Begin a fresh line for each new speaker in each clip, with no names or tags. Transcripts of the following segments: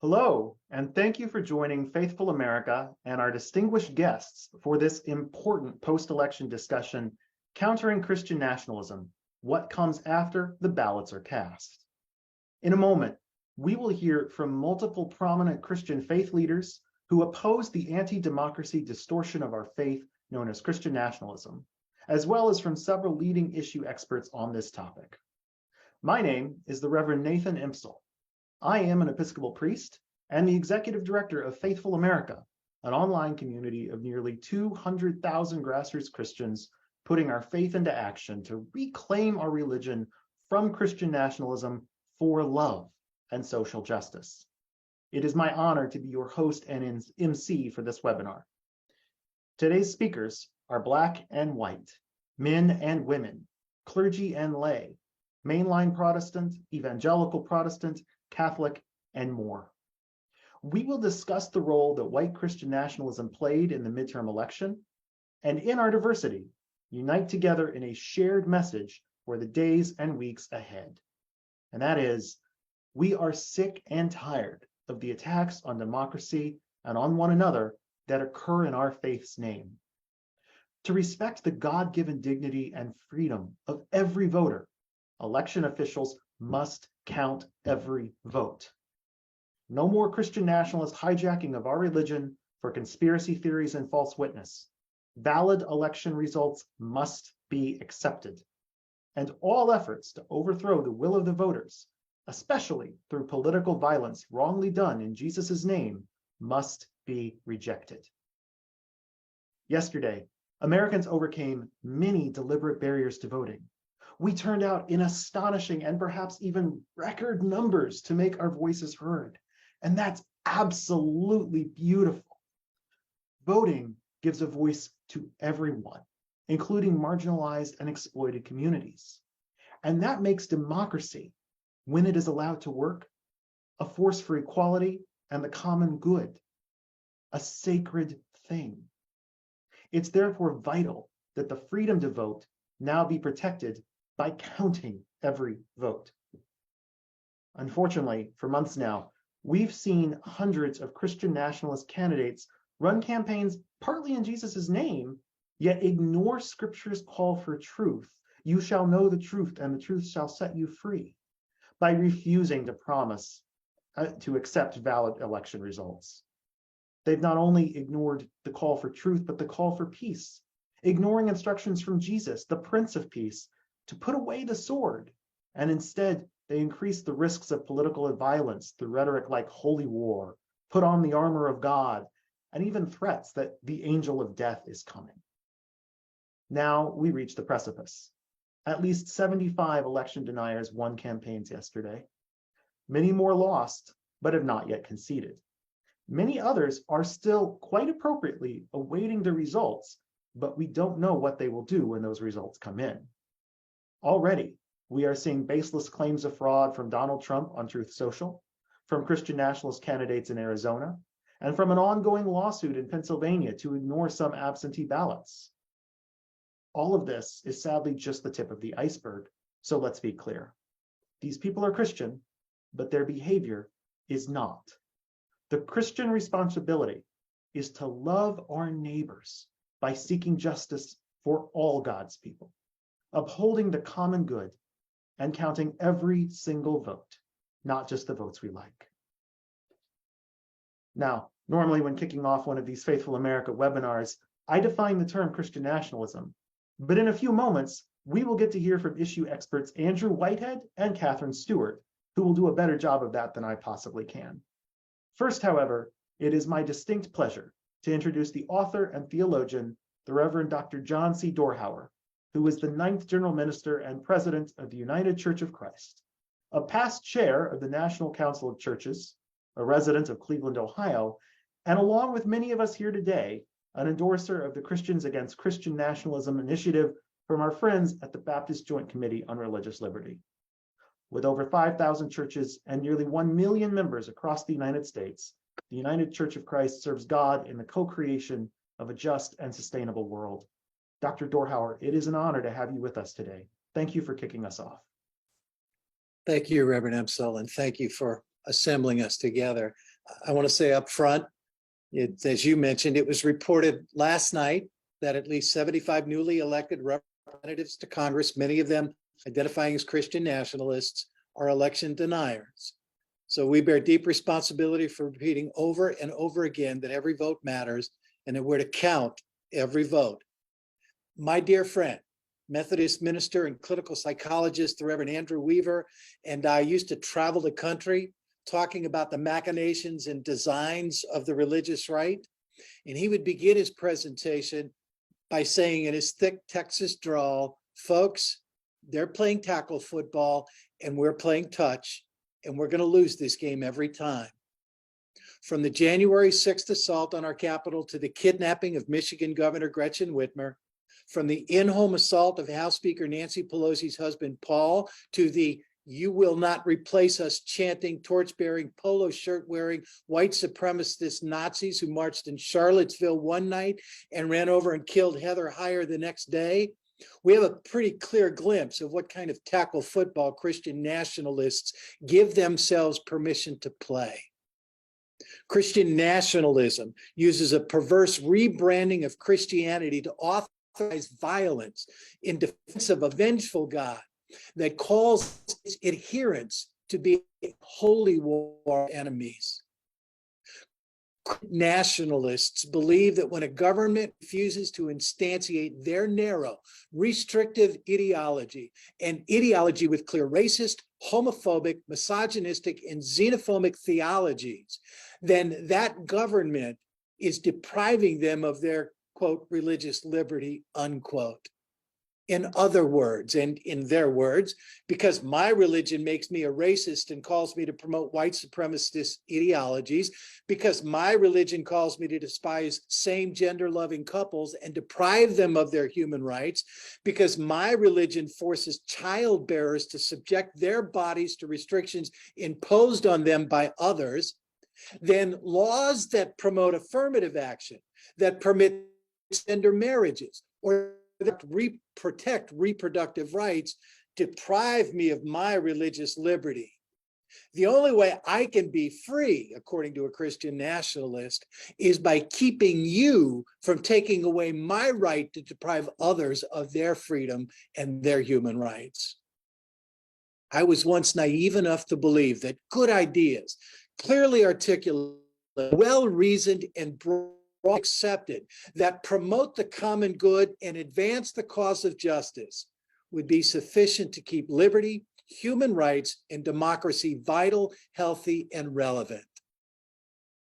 Hello, and thank you for joining Faithful America and our distinguished guests for this important post-election discussion, Countering Christian Nationalism, What Comes After the Ballots Are Cast. In a moment, we will hear from multiple prominent Christian faith leaders who oppose the anti-democracy distortion of our faith known as Christian nationalism, as well as from several leading issue experts on this topic. My name is the Reverend Nathan Empsall. I am an Episcopal priest and the executive director of Faithful America, an online community of nearly 200,000 grassroots Christians putting our faith into action to reclaim our religion from Christian nationalism for love and social justice. It is my honor to be your host and MC for this webinar. Today's speakers are Black and white, men and women, clergy and lay, mainline Protestant, evangelical Protestant, Catholic, and more. We will discuss the role that white Christian nationalism played in the midterm election, and in our diversity, unite together in a shared message for the days and weeks ahead. And that is, we are sick and tired of the attacks on democracy and on one another that occur in our faith's name. To respect the God-given dignity and freedom of every voter, election officials must count every vote. No more Christian nationalist hijacking of our religion for conspiracy theories and false witness. Valid election results must be accepted. And all efforts to overthrow the will of the voters, especially through political violence wrongly done in Jesus' name, must be rejected. Yesterday, Americans overcame many deliberate barriers to voting. We turned out in astonishing and perhaps even record numbers to make our voices heard. And that's absolutely beautiful. Voting gives a voice to everyone, including marginalized and exploited communities. And that makes democracy, when it is allowed to work, a force for equality and the common good, a sacred thing. It's therefore vital that the freedom to vote now be protected by counting every vote. Unfortunately, for months now, we've seen hundreds of Christian nationalist candidates run campaigns partly in Jesus' name, yet ignore Scripture's call for truth. You shall know the truth, and the truth shall set you free, by refusing to promise to accept valid election results. They've not only ignored the call for truth, but the call for peace, ignoring instructions from Jesus, the Prince of Peace, to put away the sword, and instead they increase the risks of political violence through rhetoric like holy war, put on the armor of God, and even threats that the angel of death is coming. Now we reach the precipice. At least 75 election deniers won campaigns yesterday. Many more lost, but have not yet conceded. Many others are still quite appropriately awaiting the results, but we don't know what they will do when those results come in. Already, we are seeing baseless claims of fraud from Donald Trump on Truth Social, from Christian nationalist candidates in Arizona, and from an ongoing lawsuit in Pennsylvania to ignore some absentee ballots. All of this is sadly just the tip of the iceberg, so let's be clear. These people are Christian, but their behavior is not. The Christian responsibility is to love our neighbors by seeking justice for all God's people, upholding the common good, and counting every single vote, not just the votes we like. Now, normally when kicking off one of these Faithful America webinars, I define the term Christian nationalism, but in a few moments, we will get to hear from issue experts Andrew Whitehead and Katherine Stewart, who will do a better job of that than I possibly can. First, however, it is my distinct pleasure to introduce the author and theologian, the Reverend Dr. John C. Dorhauer, who is the 9th General Minister and President of the United Church of Christ, a past chair of the National Council of Churches, a resident of Cleveland, Ohio, and along with many of us here today, an endorser of the Christians Against Christian Nationalism initiative from our friends at the Baptist Joint Committee on Religious Liberty. With over 5,000 churches and nearly 1 million members across the United States, the United Church of Christ serves God in the co-creation of a just and sustainable world. Dr. Dorhauer, it is an honor to have you with us today. Thank you for kicking us off.
Thank you, Reverend Empsall, and thank you for assembling us together. I want to say up front, as you mentioned, it was reported last night that at least 75 newly elected representatives to Congress, many of them identifying as Christian nationalists, are election deniers. So we bear deep responsibility for repeating over and over again that every vote matters and that we're to count every vote. My dear friend, Methodist minister and clinical psychologist, the Reverend Andrew Weaver, and I used to travel the country talking about the machinations and designs of the religious right. And he would begin his presentation by saying in his thick Texas drawl, folks, they're playing tackle football and we're playing touch, and we're going to lose this game every time. From the January 6th assault on our Capitol to the kidnapping of Michigan Governor Gretchen Whitmer, from the in-home assault of House Speaker Nancy Pelosi's husband, Paul, to the "you will not replace us" chanting, torch-bearing, polo shirt-wearing white supremacist Nazis who marched in Charlottesville one night and ran over and killed Heather Heyer the next day, we have a pretty clear glimpse of what kind of tackle football Christian nationalists give themselves permission to play. Christian nationalism uses a perverse rebranding of Christianity to authorize violence in defense of a vengeful God that calls its adherents to be holy war enemies. Nationalists believe that when a government refuses to instantiate their narrow, restrictive ideology, and ideology with clear racist, homophobic, misogynistic, and xenophobic theologies, then that government is depriving them of their, quote, religious liberty, unquote. In other words, and in their words, because my religion makes me a racist and calls me to promote white supremacist ideologies, because my religion calls me to despise same gender loving couples and deprive them of their human rights, because my religion forces child bearers to subject their bodies to restrictions imposed on them by others, then laws that promote affirmative action, that permit gender marriages, or that protect reproductive rights, deprive me of my religious liberty. The only way I can be free, according to a Christian nationalist, is by keeping you from taking away my right to deprive others of their freedom and their human rights. I was once naive enough to believe that good ideas, clearly articulated, well-reasoned, and accepted, that promote the common good and advance the cause of justice would be sufficient to keep liberty, human rights, and democracy vital, healthy, and relevant.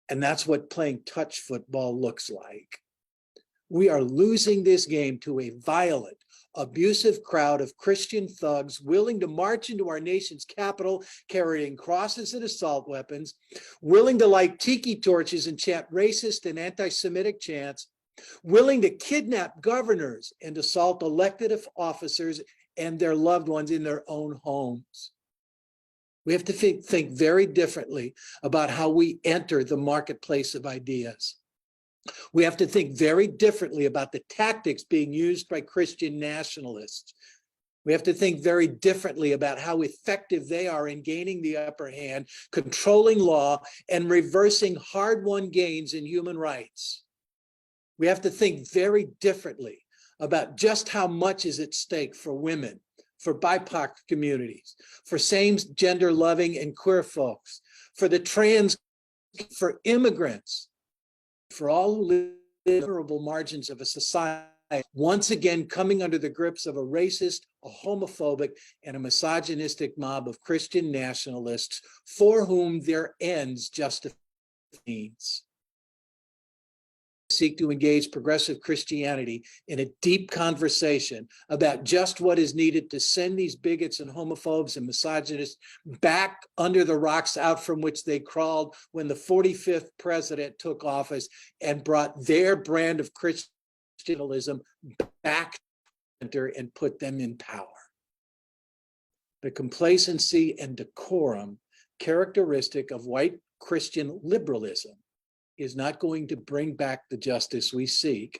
And that's what playing touch football looks like. We are losing this game to a violent, abusive crowd of Christian thugs willing to march into our nation's capital carrying crosses and assault weapons, willing to light tiki torches and chant racist and anti-Semitic chants, willing to kidnap governors and assault elected officers and their loved ones in their own homes. We have to think very differently about how we enter the marketplace of ideas. We have to think very differently about the tactics being used by Christian nationalists. We have to think very differently about how effective they are in gaining the upper hand, controlling law, and reversing hard-won gains in human rights. We have to think very differently about just how much is at stake for women, for BIPOC communities, for same-gender loving and queer folks, for the trans, for immigrants, for all who live in vulnerable margins of a society, once again coming under the grips of a racist, a homophobic, and a misogynistic mob of Christian nationalists for whom their ends justify means. Seek to engage progressive Christianity in a deep conversation about just what is needed to send these bigots and homophobes and misogynists back under the rocks out from which they crawled when the 45th president took office and brought their brand of Christianism back and put them in power. The complacency and decorum characteristic of white Christian liberalism is not going to bring back the justice we seek,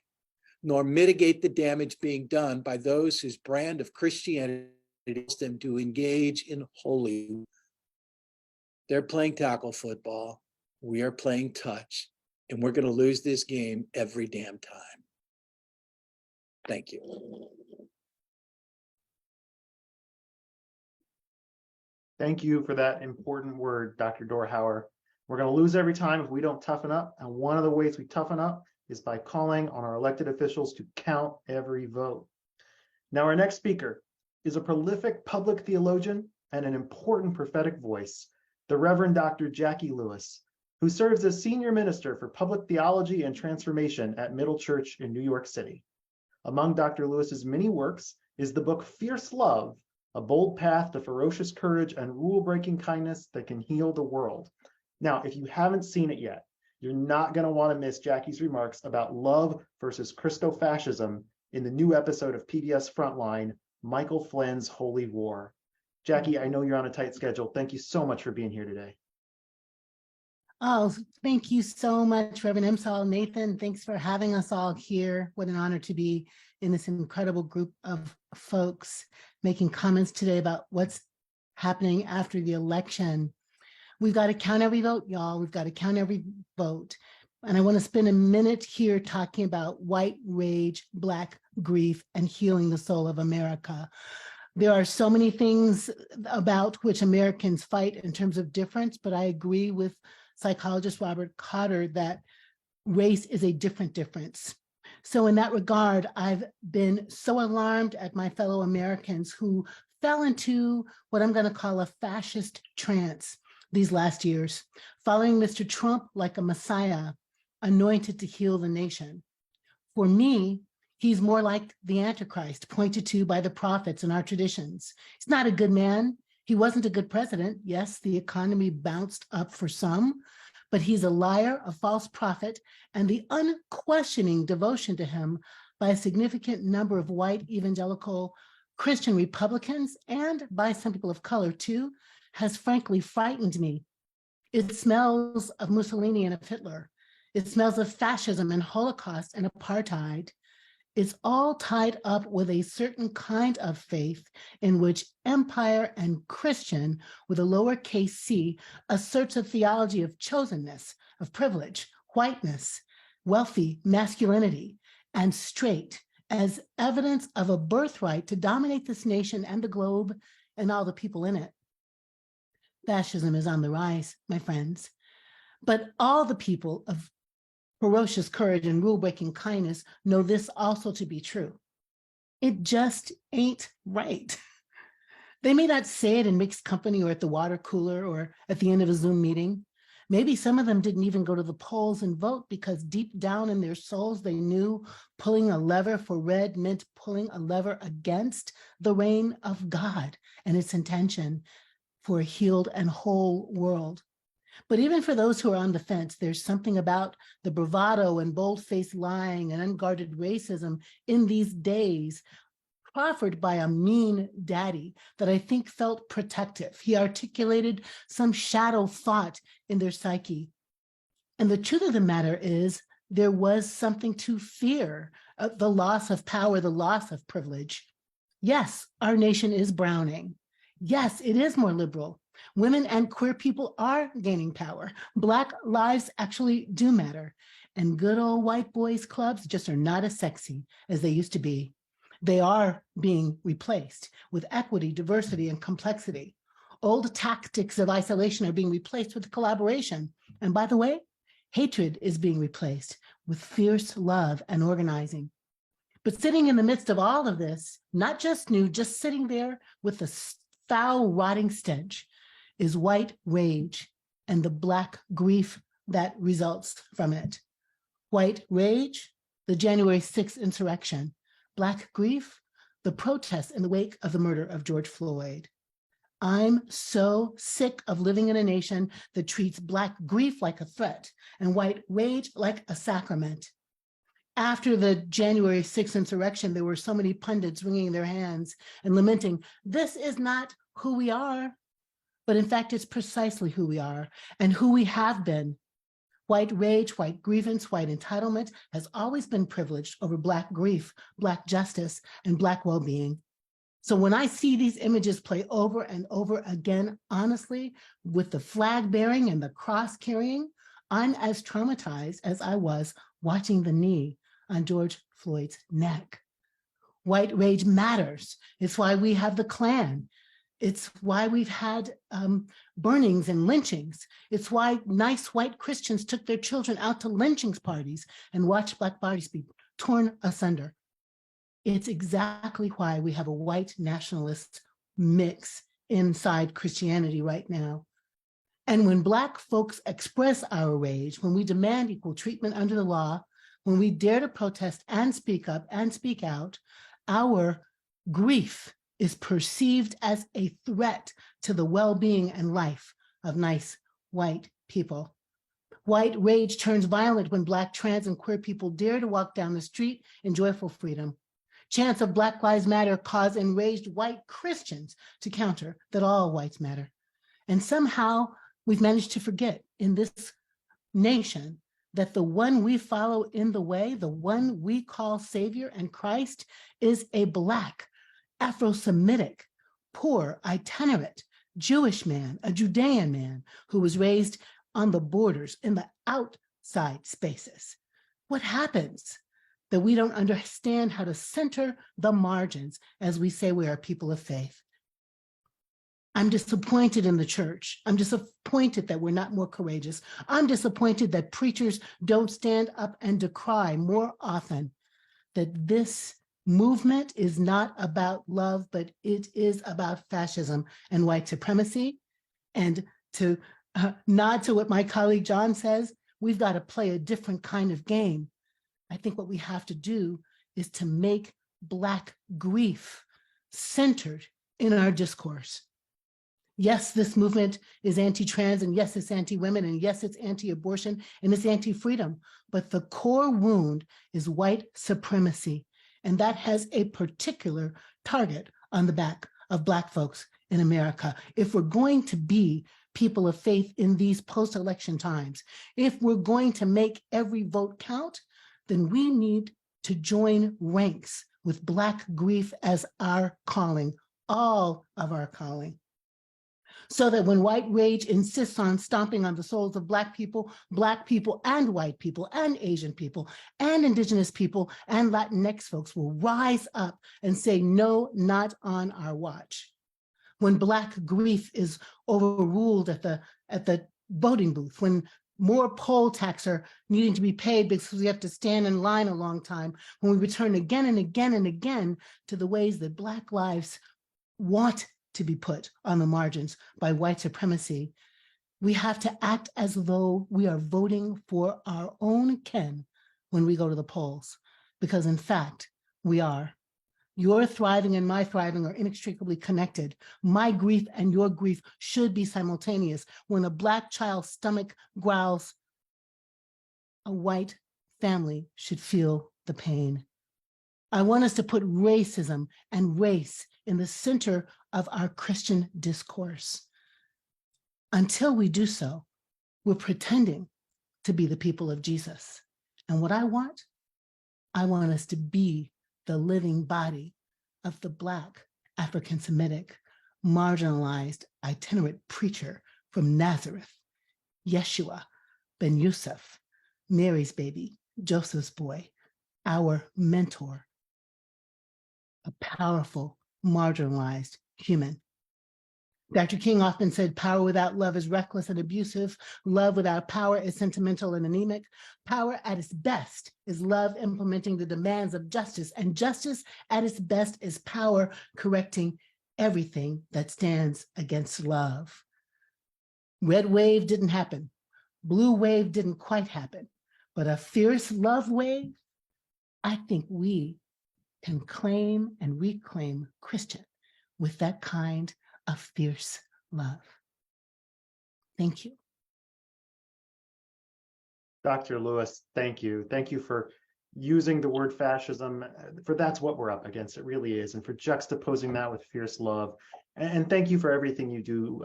nor mitigate the damage being done by those whose brand of Christianity allows them to engage in holy. They're playing tackle football, We are playing touch, and we're going to lose this game every damn time. Thank you.
Thank you for that important word, Dr. Dorhauer. We're going to lose every time if we don't toughen up. And one of the ways we toughen up is by calling on our elected officials to count every vote. Now, our next speaker is a prolific public theologian and an important prophetic voice, the Reverend Dr. Jacqui Lewis, who serves as Senior Minister for Public Theology and Transformation at Middle Church in New York City. Among Dr. Lewis's many works is the book Fierce Love, A Bold Path to Ferocious Courage and Rule-Breaking Kindness That Can Heal the World. Now, if you haven't seen it yet, you're not going to want to miss Jacqui's remarks about love versus Christo-fascism in the new episode of PBS Frontline, Michael Flynn's Holy War. Jacqui, I know you're on a tight schedule. Thank you so much for being here today.
Oh, thank you so much, Reverend Empsall. Nathan, thanks for having us all here. What an honor to be in this incredible group of folks making comments today about what's happening after the election. We've got to count every vote, y'all. We've got to count every vote. And I want to spend a minute here talking about white rage, Black grief, and healing the soul of America. There are so many things about which Americans fight in terms of difference, but I agree with psychologist Robert Cotter that race is a different difference. So in that regard, I've been so alarmed at my fellow Americans who fell into what I'm going to call a fascist trance these last years, following Mr. Trump like a messiah anointed to heal the nation. For me, he's more like the Antichrist pointed to by the prophets in our traditions. He's not a good man. He wasn't a good president. Yes, the economy bounced up for some, but he's a liar, a false prophet, and the unquestioning devotion to him by a significant number of white evangelical Christian Republicans and by some people of color too, has frankly frightened me. It smells of Mussolini and of Hitler. It smells of fascism and Holocaust and apartheid. It's all tied up with a certain kind of faith in which empire and Christian, with a lowercase c, asserts a theology of chosenness, of privilege, whiteness, wealthy masculinity, and straight as evidence of a birthright to dominate this nation and the globe and all the people in it. Fascism is on the rise, my friends, but all the people of ferocious courage and rule-breaking kindness know this also to be true. It just ain't right. They may not say it in mixed company or at the water cooler or at the end of a Zoom meeting. Maybe some of them didn't even go to the polls and vote because deep down in their souls, they knew pulling a lever for red meant pulling a lever against the reign of God and its intention for a healed and whole world. But even for those who are on the fence, there's something about the bravado and bold-faced lying and unguarded racism in these days proffered by a mean daddy that I think felt protective. He articulated some shadow thought in their psyche. And the truth of the matter is there was something to fear, the loss of power, the loss of privilege. Yes, our nation is browning. Yes, it is more liberal. Women and queer people are gaining power. Black lives actually do matter. And good old white boys clubs just are not as sexy as they used to be. They are being replaced with equity, diversity, and complexity. Old tactics of isolation are being replaced with collaboration. And by the way, hatred is being replaced with fierce love and organizing. But sitting in the midst of all of this, not just new, just sitting there with the foul, rotting stench, is white rage and the Black grief that results from it. White rage, the January 6th insurrection. Black grief, the protests in the wake of the murder of George Floyd. I'm so sick of living in a nation that treats Black grief like a threat and white rage like a sacrament. After the January 6th insurrection, there were so many pundits wringing their hands and lamenting, this is not who we are. But in fact, it's precisely who we are and who we have been. White rage, white grievance, white entitlement has always been privileged over Black grief, Black justice, and Black well-being. So when I see these images play over and over again, honestly, with the flag bearing and the cross carrying, I'm as traumatized as I was watching the knee on George Floyd's neck. White rage matters. It's why we have the Klan. It's why we've had burnings and lynchings. It's why nice white Christians took their children out to lynching parties and watched Black bodies be torn asunder. It's exactly why we have a white nationalist mix inside Christianity right now. And when Black folks express our rage, when we demand equal treatment under the law, when we dare to protest and speak up and speak out, our grief is perceived as a threat to the well-being and life of nice white people. White rage turns violent when Black, trans, and queer people dare to walk down the street in joyful freedom. Chants of Black Lives Matter cause enraged white Christians to counter that all whites matter. And somehow we've managed to forget in this nation that the one we follow in the way, the one we call Savior and Christ, is a Black, Afro-Semitic, poor, itinerant, Jewish man, a Judean man who was raised on the borders in the outside spaces. What happens that we don't understand how to center the margins as we say we are people of faith? I'm disappointed in the church. I'm disappointed that we're not more courageous. I'm disappointed that preachers don't stand up and decry more often that this movement is not about love, but it is about fascism and white supremacy. And to nod to what my colleague John says, we've got to play a different kind of game. I think what we have to do is to make Black grief centered in our discourse. Yes, this movement is anti-trans, and yes, it's anti-women, and yes, it's anti-abortion, and it's anti-freedom. But the core wound is white supremacy, and that has a particular target on the back of Black folks in America. If we're going to be people of faith in these post-election times, if we're going to make every vote count, then we need to join ranks with Black grief as our calling, all of our calling. So that when white rage insists on stomping on the souls of Black people and white people and Asian people and Indigenous people and Latinx folks will rise up and say, no, not on our watch. When Black grief is overruled at the voting booth, when more poll tax are needing to be paid because we have to stand in line a long time, when we return again and again and again to the ways that Black lives want to be put on the margins by white supremacy, we have to act as though we are voting for our own kin when we go to the polls, because in fact, we are. Your thriving and my thriving are inextricably connected. My grief and your grief should be simultaneous. When a Black child's stomach growls, a white family should feel the pain. I want us to put racism and race in the center of our Christian discourse. Until we do so, we're pretending to be the people of Jesus. And what I want us to be the living body of the Black, African-Semitic, marginalized, itinerant preacher from Nazareth, Yeshua ben Yusuf, Mary's baby, Joseph's boy, our mentor, a powerful, marginalized human. Dr. King often said, power without love is reckless and abusive. Love without power is sentimental and anemic. Power at its best is love implementing the demands of justice, and justice at its best is power correcting everything that stands against love. Red wave didn't happen. Blue wave didn't quite happen, but a fierce love wave, I think we can claim and reclaim Christian with that kind of fierce love. Thank you.
Dr. Lewis, thank you. Thank you for using the word fascism, for that's what we're up against. It really is. And for juxtaposing that with fierce love. And thank you for everything you do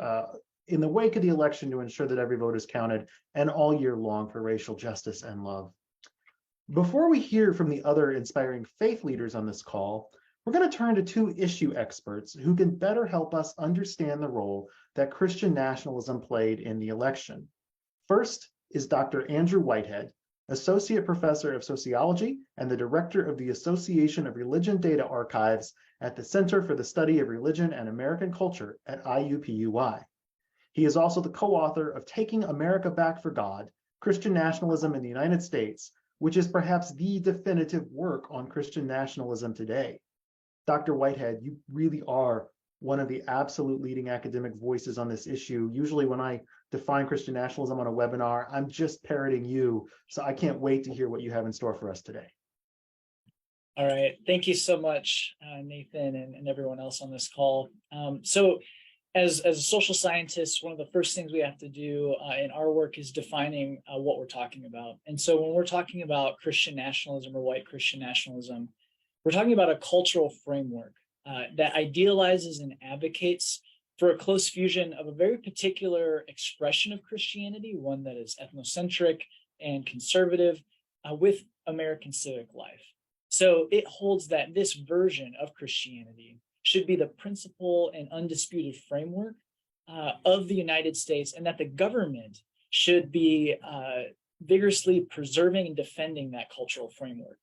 in the wake of the election to ensure that every vote is counted, and all year long for racial justice and love. Before we hear from the other inspiring faith leaders on this call, we're going to turn to two issue experts who can better help us understand the role that Christian nationalism played in the election. First is Dr. Andrew Whitehead, Associate Professor of Sociology and the Director of the Association of Religion Data Archives at the Center for the Study of Religion and American Culture at IUPUI. He is also the co-author of Taking America Back for God, Christian Nationalism in the United States, which is perhaps the definitive work on Christian nationalism today. Dr. Whitehead, you really are one of the absolute leading academic voices on this issue. Usually when I define Christian nationalism on a webinar, I'm just parroting you. So I can't wait to hear what you have in store for us today.
All right. Thank you so much, Nathan, and everyone else on this call. So as a social scientist, one of the first things we have to do in our work is defining what we're talking about. And so when we're talking about Christian nationalism or white Christian nationalism, we're talking about a cultural framework that idealizes and advocates for a close fusion of a very particular expression of Christianity, one that is ethnocentric and conservative, with American civic life. So it holds that this version of Christianity should be the principal and undisputed framework of the United States, and that the government should be vigorously preserving and defending that cultural framework.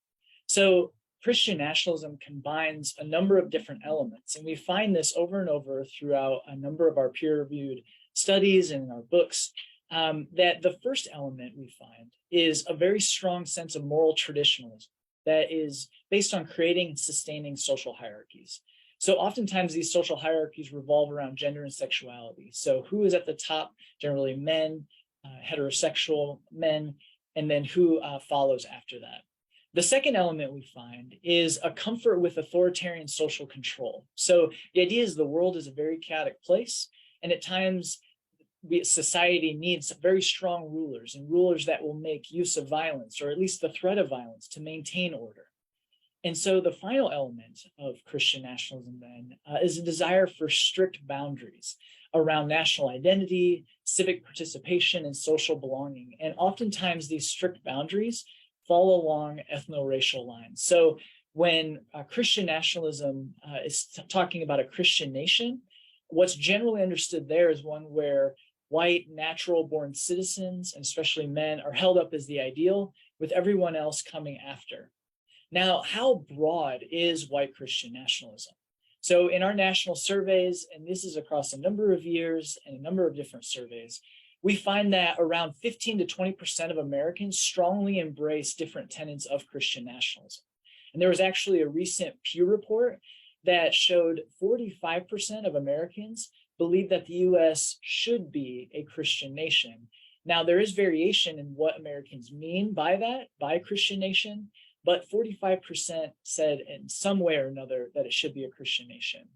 So Christian nationalism combines a number of different elements, and we find this over and over throughout a number of our peer-reviewed studies and in our books, that the first element we find is a very strong sense of moral traditionalism that is based on creating and sustaining social hierarchies. So oftentimes these social hierarchies revolve around gender and sexuality. So who is at the top? Generally men, heterosexual men, and then who follows after that. The second element we find is a comfort with authoritarian social control. So the idea is the world is a very chaotic place, and at times society needs very strong rulers, and rulers that will make use of violence, or at least the threat of violence, to maintain order. And so the final element of Christian nationalism then is a desire for strict boundaries around national identity, civic participation, and social belonging. And oftentimes these strict boundaries fall along ethno-racial lines. So when Christian nationalism is talking about a Christian nation, what's generally understood there is one where white, natural-born citizens, and especially men, are held up as the ideal, with everyone else coming after. Now, how broad is white Christian nationalism? So in our national surveys, and this is across a number of years and a number of different surveys, we find that around 15 to 20% of Americans strongly embrace different tenets of Christian nationalism. And there was actually a recent Pew report that showed 45% of Americans believe that the US should be a Christian nation. Now, there is variation in what Americans mean by that, by Christian nation, but 45% said in some way or another that it should be a Christian nation.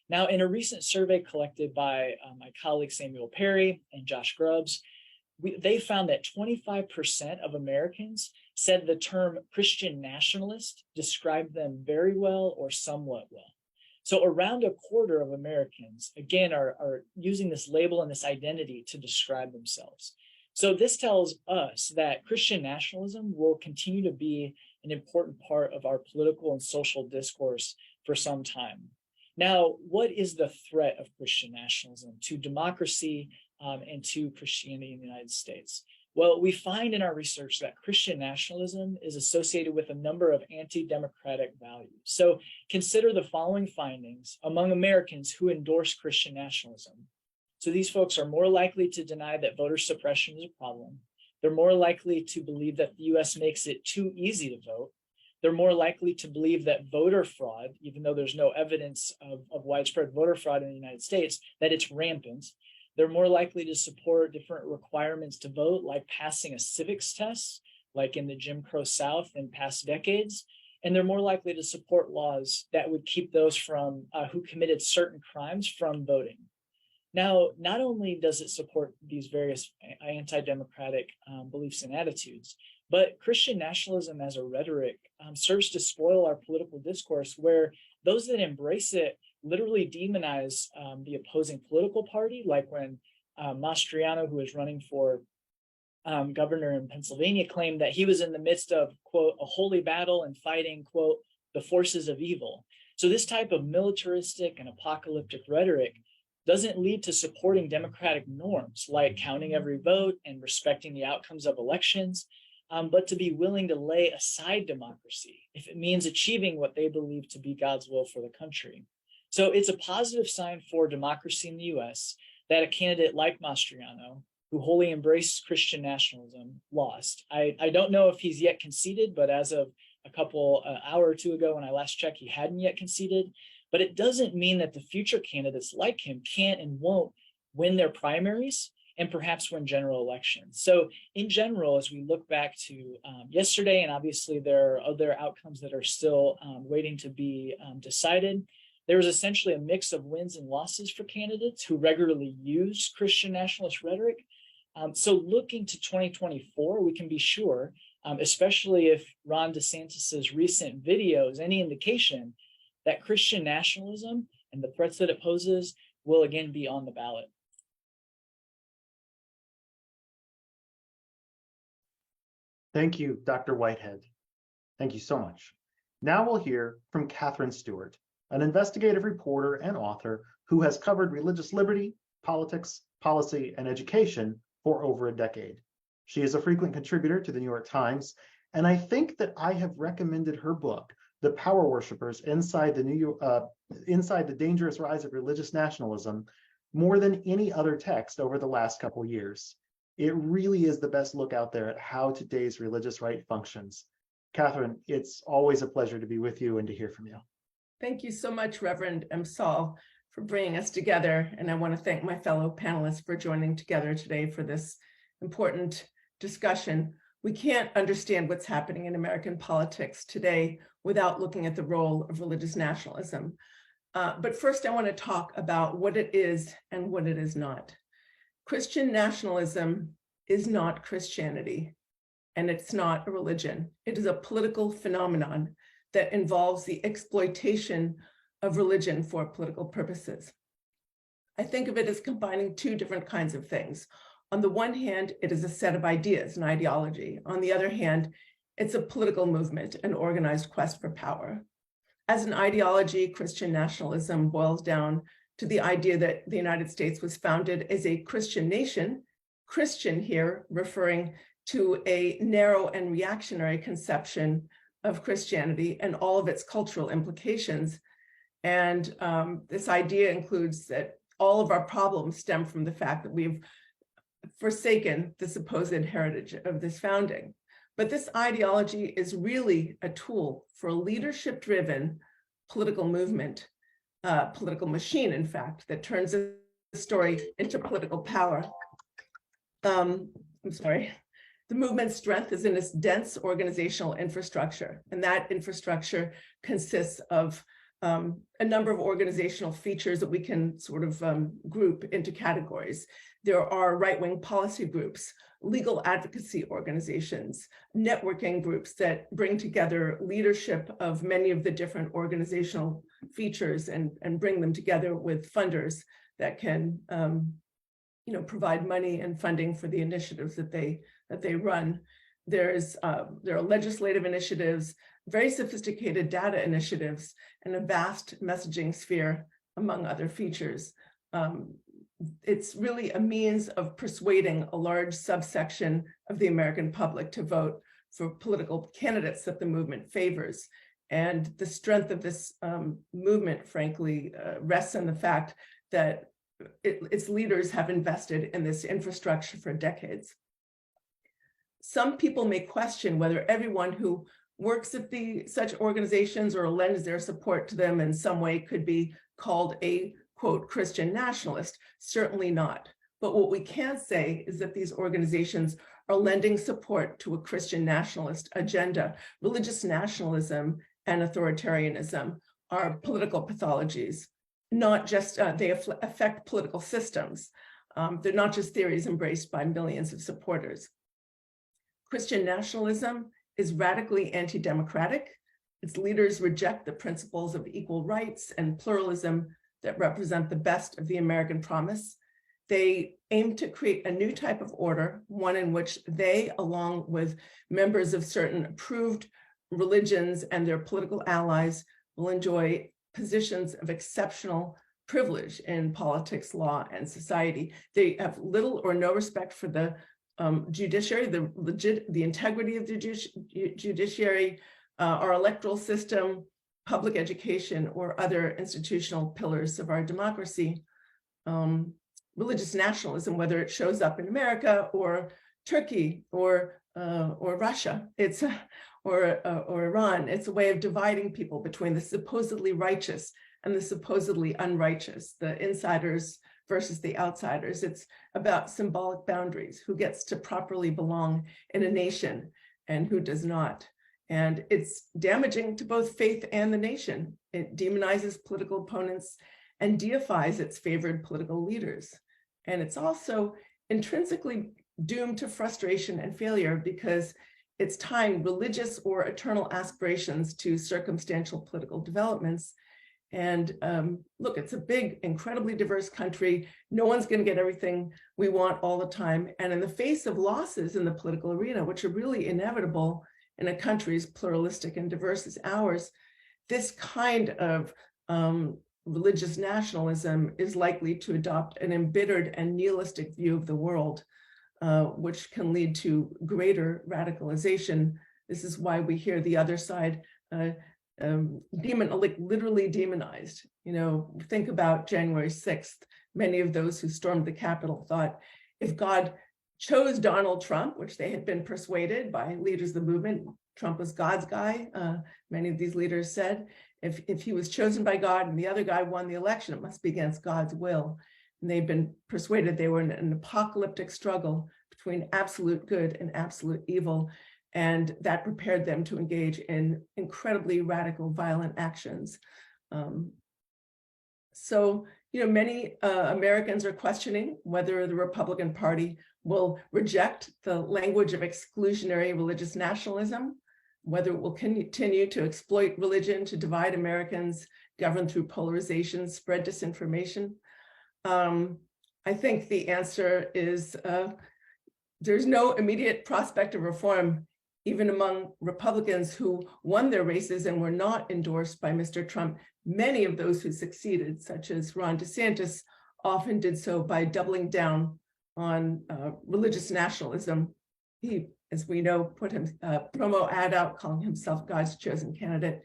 Now, in a recent survey collected by my colleagues Samuel Perry and Josh Grubbs, they found that 25% of Americans said the term Christian nationalist described them very well or somewhat well. So around a quarter of Americans, again, are using this label and this identity to describe themselves. So this tells us that Christian nationalism will continue to be an important part of our political and social discourse for some time. Now, what is the threat of Christian nationalism to democracy and to Christianity in the United States? Well, we find in our research that Christian nationalism is associated with a number of anti-democratic values. So consider the following findings among Americans who endorse Christian nationalism. So these folks are more likely to deny that voter suppression is a problem. They're more likely to believe that the US makes it too easy to vote. They're more likely to believe that voter fraud, even though there's no evidence of widespread voter fraud in the United States, that it's rampant. They're more likely to support different requirements to vote, like passing a civics test, like in the Jim Crow South in past decades. And they're more likely to support laws that would keep those from who committed certain crimes from voting. Now, not only does it support these various anti-democratic beliefs and attitudes, but Christian nationalism as a rhetoric serves to spoil our political discourse, where those that embrace it literally demonize the opposing political party, like when Mastriano, who was running for governor in Pennsylvania, claimed that he was in the midst of, quote, a holy battle and fighting, quote, the forces of evil. So this type of militaristic and apocalyptic rhetoric doesn't lead to supporting democratic norms like counting every vote and respecting the outcomes of elections, but to be willing to lay aside democracy if it means achieving what they believe to be God's will for the country. So it's a positive sign for democracy in the US that a candidate like Mastriano, who wholly embraced Christian nationalism, lost. I don't know if he's yet conceded, but as of a couple hour or two ago when I last checked, he hadn't yet conceded. But it doesn't mean that the future candidates like him can't and won't win their primaries and perhaps win general elections. So in general, as we look back to yesterday, and obviously there are other outcomes that are still waiting to be decided, there was essentially a mix of wins and losses for candidates who regularly use Christian nationalist rhetoric. So looking to 2024, we can be sure, especially if Ron DeSantis's recent video is any indication, that Christian nationalism and the threats that it poses will again be on the ballot.
Thank you, Dr. Whitehead. Thank you so much. Now we'll hear from Katherine Stewart, an investigative reporter and author who has covered religious liberty, politics, policy, and education for over a decade. She is a frequent contributor to the New York Times, and I think that I have recommended her book, The Power Worshippers Inside the Dangerous Rise of Religious Nationalism, more than any other text over the last couple years. It really is the best look out there at how today's religious right functions. Katherine, it's always a pleasure to be with you and to hear from you.
Thank you so much, Reverend Empsall, for bringing us together. And I want to thank my fellow panelists for joining together today for this important discussion. We can't understand what's happening in American politics today without looking at the role of religious nationalism. But first, I want to talk about what it is and what it is not. Christian nationalism is not Christianity, and it's not a religion. It is a political phenomenon that involves the exploitation of religion for political purposes. I think of it as combining two different kinds of things. On the one hand, it is a set of ideas, an ideology. On the other hand, it's a political movement, an organized quest for power. As an ideology, Christian nationalism boils down to the idea that the United States was founded as a Christian nation, Christian here referring to a narrow and reactionary conception of Christianity and all of its cultural implications. And this idea includes that all of our problems stem from the fact that we've forsaken the supposed heritage of this founding. But this ideology is really a tool for a leadership-driven political movement, political machine, in fact, that turns the story into political power. I'm sorry. The movement's strength is in its dense organizational infrastructure, and that infrastructure consists of a number of organizational features that we can sort of group into categories. There are right-wing policy groups, legal advocacy organizations, networking groups that bring together leadership of many of the different organizational features and bring them together with funders that can provide money and funding for the initiatives that they run. There are legislative initiatives, very sophisticated data initiatives, and a vast messaging sphere, among other features. It's really a means of persuading a large subsection of the American public to vote for political candidates that the movement favors. And the strength of this movement, frankly, rests on the fact that its leaders have invested in this infrastructure for decades. Some people may question whether everyone who works at such organizations or lends their support to them in some way could be called a, quote, Christian nationalist. Certainly not. But what we can say is that these organizations are lending support to a Christian nationalist agenda. Religious nationalism and authoritarianism are political pathologies, not just, they affect political systems. They're not just theories embraced by millions of supporters. Christian nationalism is radically anti-democratic. Its leaders reject the principles of equal rights and pluralism that represent the best of the American promise. They aim to create a new type of order, one in which they, along with members of certain approved religions and their political allies, will enjoy positions of exceptional privilege in politics, law, and society. They have little or no respect for the judiciary, the integrity of the judiciary, our electoral system, public education, or other institutional pillars of our democracy. Religious nationalism, whether it shows up in America or Turkey or Russia, or Iran, it's a way of dividing people between the supposedly righteous and the supposedly unrighteous, the insiders versus the outsiders. It's about symbolic boundaries, who gets to properly belong in a nation and who does not. And it's damaging to both faith and the nation. It demonizes political opponents and deifies its favored political leaders. And it's also intrinsically doomed to frustration and failure because it's tying religious or eternal aspirations to circumstantial political developments. And look, it's a big, incredibly diverse country. No one's going to get everything we want all the time. And in the face of losses in the political arena, which are really inevitable in a country as pluralistic and diverse as ours, this kind of religious nationalism is likely to adopt an embittered and nihilistic view of the world, which can lead to greater radicalization. This is why we hear the other side literally demonized. You know, think about January 6th. Many of those who stormed the Capitol thought if God chose Donald Trump, which they had been persuaded by leaders of the movement, Trump was God's guy, many of these leaders said, if he was chosen by God and the other guy won the election, it must be against God's will. And they've been persuaded they were in an apocalyptic struggle between absolute good and absolute evil. And that prepared them to engage in incredibly radical, violent actions. So, you know, many Americans are questioning whether the Republican Party will reject the language of exclusionary religious nationalism, whether it will continue to exploit religion to divide Americans, govern through polarization, spread disinformation. I think the answer is there's no immediate prospect of reform, even among Republicans who won their races and were not endorsed by Mr. Trump. Many of those who succeeded, such as Ron DeSantis, often did so by doubling down on religious nationalism. He, as we know, put a promo ad out calling himself God's chosen candidate.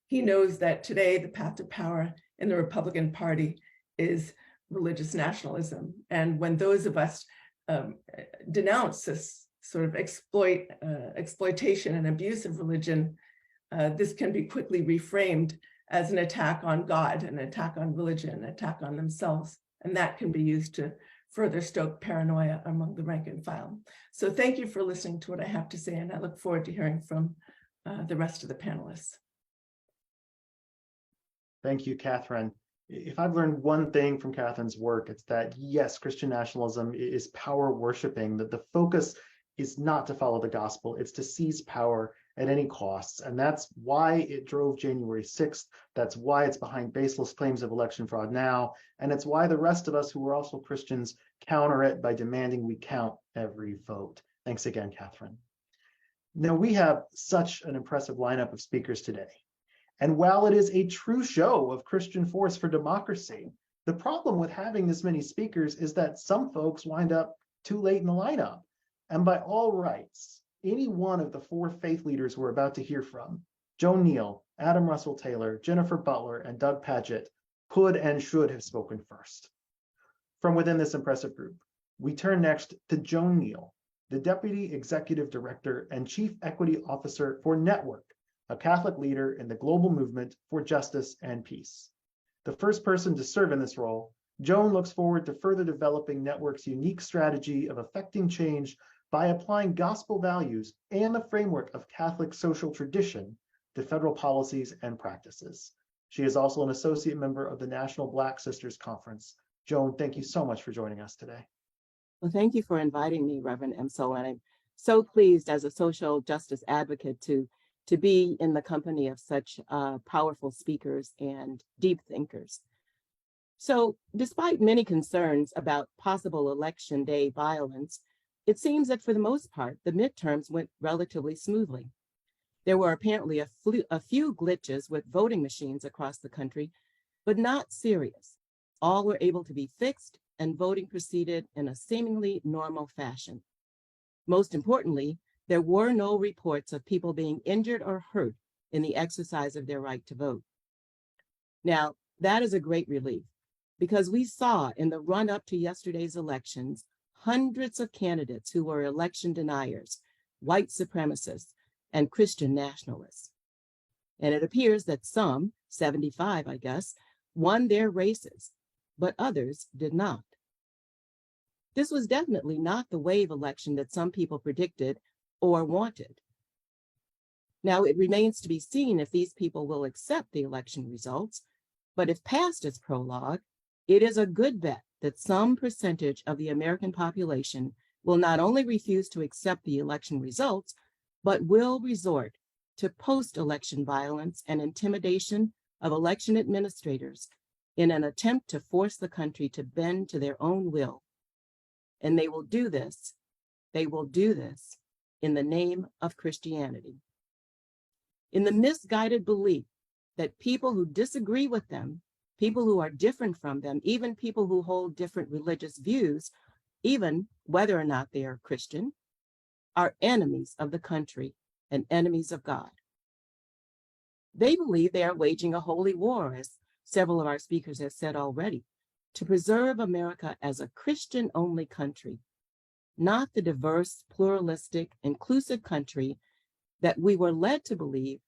He knows that today the path to power in the Republican Party is religious nationalism. And when those of us denounce this sort of exploitation and abuse of religion, this can be quickly reframed as an attack on God, an attack on religion, an attack on themselves. And that can be used to further stoke paranoia among the rank and file. So thank you for listening to what I have to say, and I look forward to hearing from the rest of the panelists.
Thank you, Katherine. If I've learned one thing from Katherine's work, it's that yes, Christian nationalism is power worshiping, that the focus is not to follow the gospel, it's to seize power at any costs. And that's why it drove January 6th. That's why it's behind baseless claims of election fraud now. And it's why the rest of us who are also Christians counter it by demanding we count every vote. Thanks again, Katherine. Now, we have such an impressive lineup of speakers today. And while it is a true show of Christian force for democracy, the problem with having this many speakers is that some folks wind up too late in the lineup. And by all rights, any one of the four faith leaders we're about to hear from, Joan Neal, Adam Russell Taylor, Jennifer Butler, and Doug Pagitt, could and should have spoken first. From within this impressive group, we turn next to Joan Neal, the Deputy Executive Director and Chief Equity Officer for NETWORK, a Catholic leader in the global movement for justice and peace. The first person to serve in this role, Joan looks forward to further developing NETWORK's unique strategy of effecting change by applying gospel values and the framework of Catholic social tradition to federal policies and practices. She is also an associate member of the National Black Sisters Conference. Joan, thank you so much for joining us today.
Well, thank you for inviting me, Reverend Empsall, and I'm so pleased as a social justice advocate to be in the company of such powerful speakers and deep thinkers. So despite many concerns about possible election day violence, it seems that for the most part, the midterms went relatively smoothly. There were apparently a few glitches with voting machines across the country, but not serious. all were able to be fixed and voting proceeded in a seemingly normal fashion. Most importantly, there were no reports of people being injured or hurt in the exercise of their right to vote. Now, that is a great relief because we saw in the run-up to yesterday's elections hundreds of candidates who were election deniers, white supremacists, and Christian nationalists. And it appears that some, 75, I guess, won their races, but others did not. This was definitely not the wave election that some people predicted or wanted. Now, it remains to be seen if these people will accept the election results, but if past as prologue, it is a good bet that some percentage of the American population will not only refuse to accept the election results, but will resort to post-election violence and intimidation of election administrators in an attempt to force the country to bend to their own will. And they will do this in the name of Christianity. In the misguided belief that people who disagree with them, people who are different from them, even people who hold different religious views, even whether or not they are Christian, are enemies of the country and enemies of God. They believe they are waging a holy war, as several of our speakers have said already, to preserve America as a Christian-only country, not the diverse, pluralistic, inclusive country that we were led to believe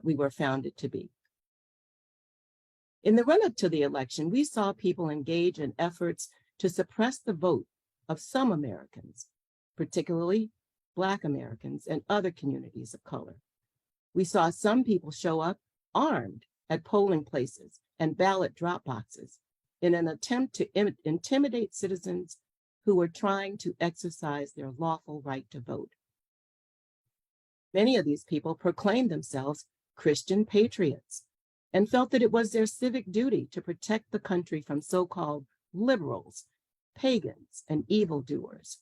we were founded to be. In the run-up to the election, we saw people engage in efforts to suppress the vote of some Americans, particularly Black Americans and other communities of color. We saw some people show up armed at polling places and ballot drop boxes in an attempt to intimidate citizens who were trying to exercise their lawful right to vote. Many of these people proclaimed themselves Christian patriots and felt that it was their civic duty to protect the country from so-called liberals, pagans, and evildoers.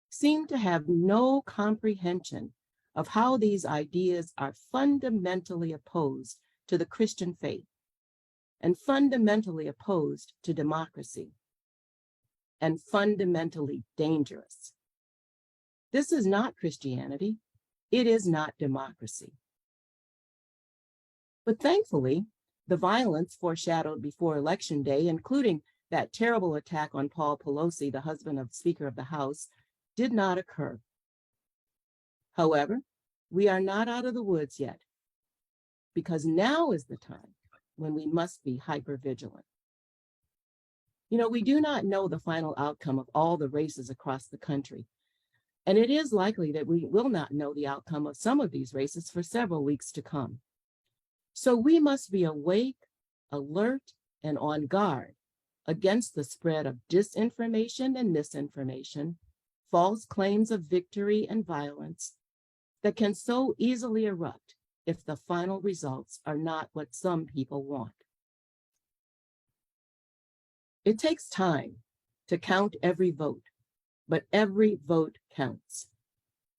Seem to have no comprehension of how these ideas are fundamentally opposed to the Christian faith and fundamentally opposed to democracy and fundamentally dangerous. This is not Christianity. It is not democracy. But thankfully, the violence foreshadowed before Election Day, including that terrible attack on Paul Pelosi, the husband of Speaker of the House, did not occur. However, we are not out of the woods yet, because now is the time when we must be hypervigilant. You know, we do not know the final outcome of all the races across the country, and it is likely that we will not know the outcome of some of these races for several weeks to come. So we must be awake, alert, and on guard against the spread of disinformation and misinformation, false claims of victory and violence that can so easily erupt if the final results are not what some people want. It takes time to count every vote, but every vote counts.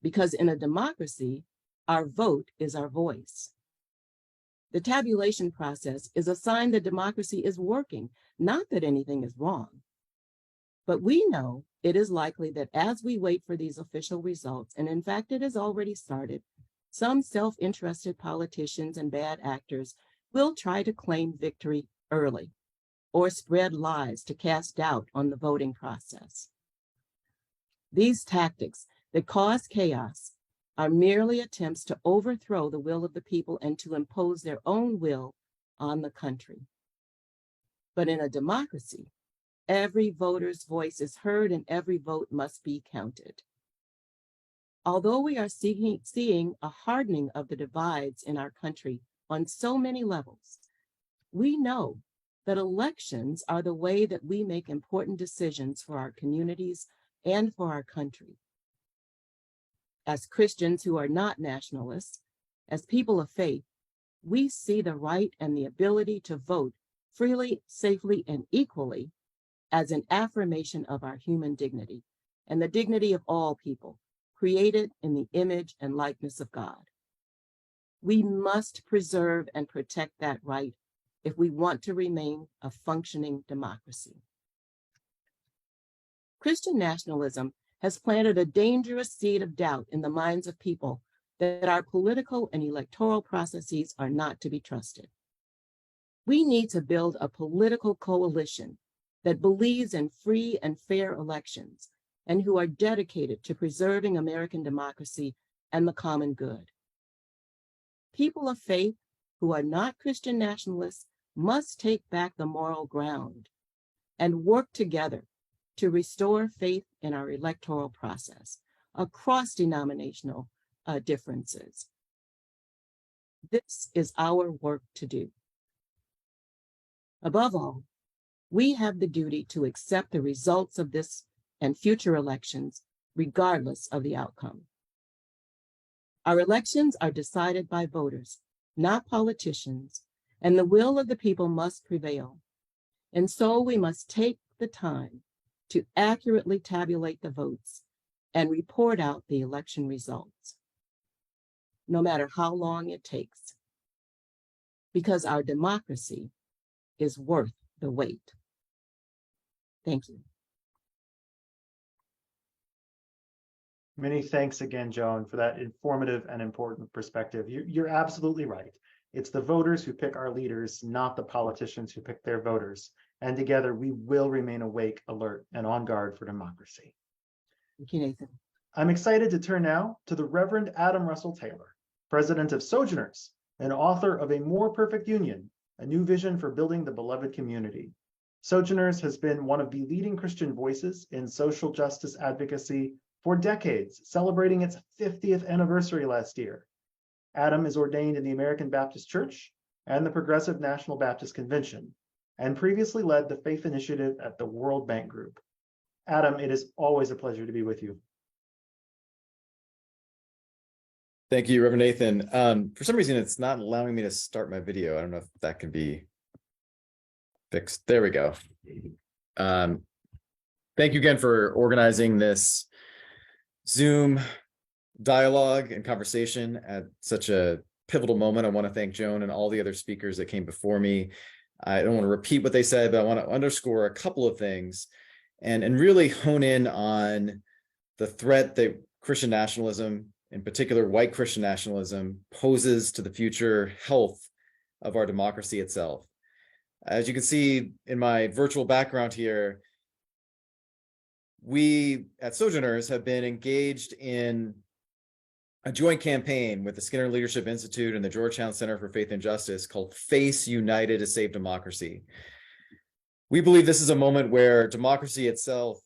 Because in a democracy, our vote is our voice. The tabulation process is a sign that democracy is working, not that anything is wrong. But we know it is likely that as we wait for these official results, and in fact it has already started, some self-interested politicians and bad actors will try to claim victory early or spread lies to cast doubt on the voting process. These tactics that cause chaos are merely attempts to overthrow the will of the people and to impose their own will on the country. But in a democracy, every voter's voice is heard and every vote must be counted. Although we are seeing a hardening of the divides in our country on so many levels, we know that elections are the way that we make important decisions for our communities and for our country. As Christians who are not nationalists, as people of faith, we see the right and the ability to vote freely, safely, and equally as an affirmation of our human dignity and the dignity of all people created in the image and likeness of God. We must preserve and protect that right if we want to remain a functioning democracy. Christian nationalism has planted a dangerous seed of doubt in the minds of people that our political and electoral processes are not to be trusted. We need to build a political coalition that believes in free and fair elections and who are dedicated to preserving American democracy and the common good. People of faith who are not Christian nationalists must take back the moral ground and work together to restore faith in our electoral process across denominational differences. This is our work to do. Above all, we have the duty to accept the results of this and future elections, regardless of the outcome. Our elections are decided by voters, not politicians, and the will of the people must prevail. And so we must take the time to accurately tabulate the votes and report out the election results, no matter how long it takes, because our democracy is worth the wait. Thank you.
Many thanks again, Joan, for that informative and important perspective. You're absolutely right. It's the voters who pick our leaders, not the politicians who pick their voters. And together we will remain awake, alert, and on guard for democracy.
Thank you, Nathan.
I'm excited to turn now to the Reverend Adam Russell Taylor, president of Sojourners and author of A More Perfect Union, a new vision for building the beloved community. Sojourners has been one of the leading Christian voices in social justice advocacy for decades, celebrating its 50th anniversary last year. Adam is ordained in the American Baptist Church and the Progressive National Baptist Convention, and previously led the Faith Initiative at the World Bank Group. Adam, it is always a pleasure to be with you.
Thank you, Reverend Nathan. For some reason, it's not allowing me to start my video. I don't know if that can be fixed. There we go. Thank you again for organizing this Zoom dialogue and conversation at such a pivotal moment. I want to thank Joan and all the other speakers that came before me. I don't want to repeat what they said, but I want to underscore a couple of things and really hone in on the threat that Christian nationalism, in particular white Christian nationalism, poses to the future health of our democracy itself. As you can see in my virtual background here, we at Sojourners have been engaged in a joint campaign with the Skinner Leadership Institute and the Georgetown Center for Faith and Justice called Face United to Save Democracy. We believe this is a moment where democracy itself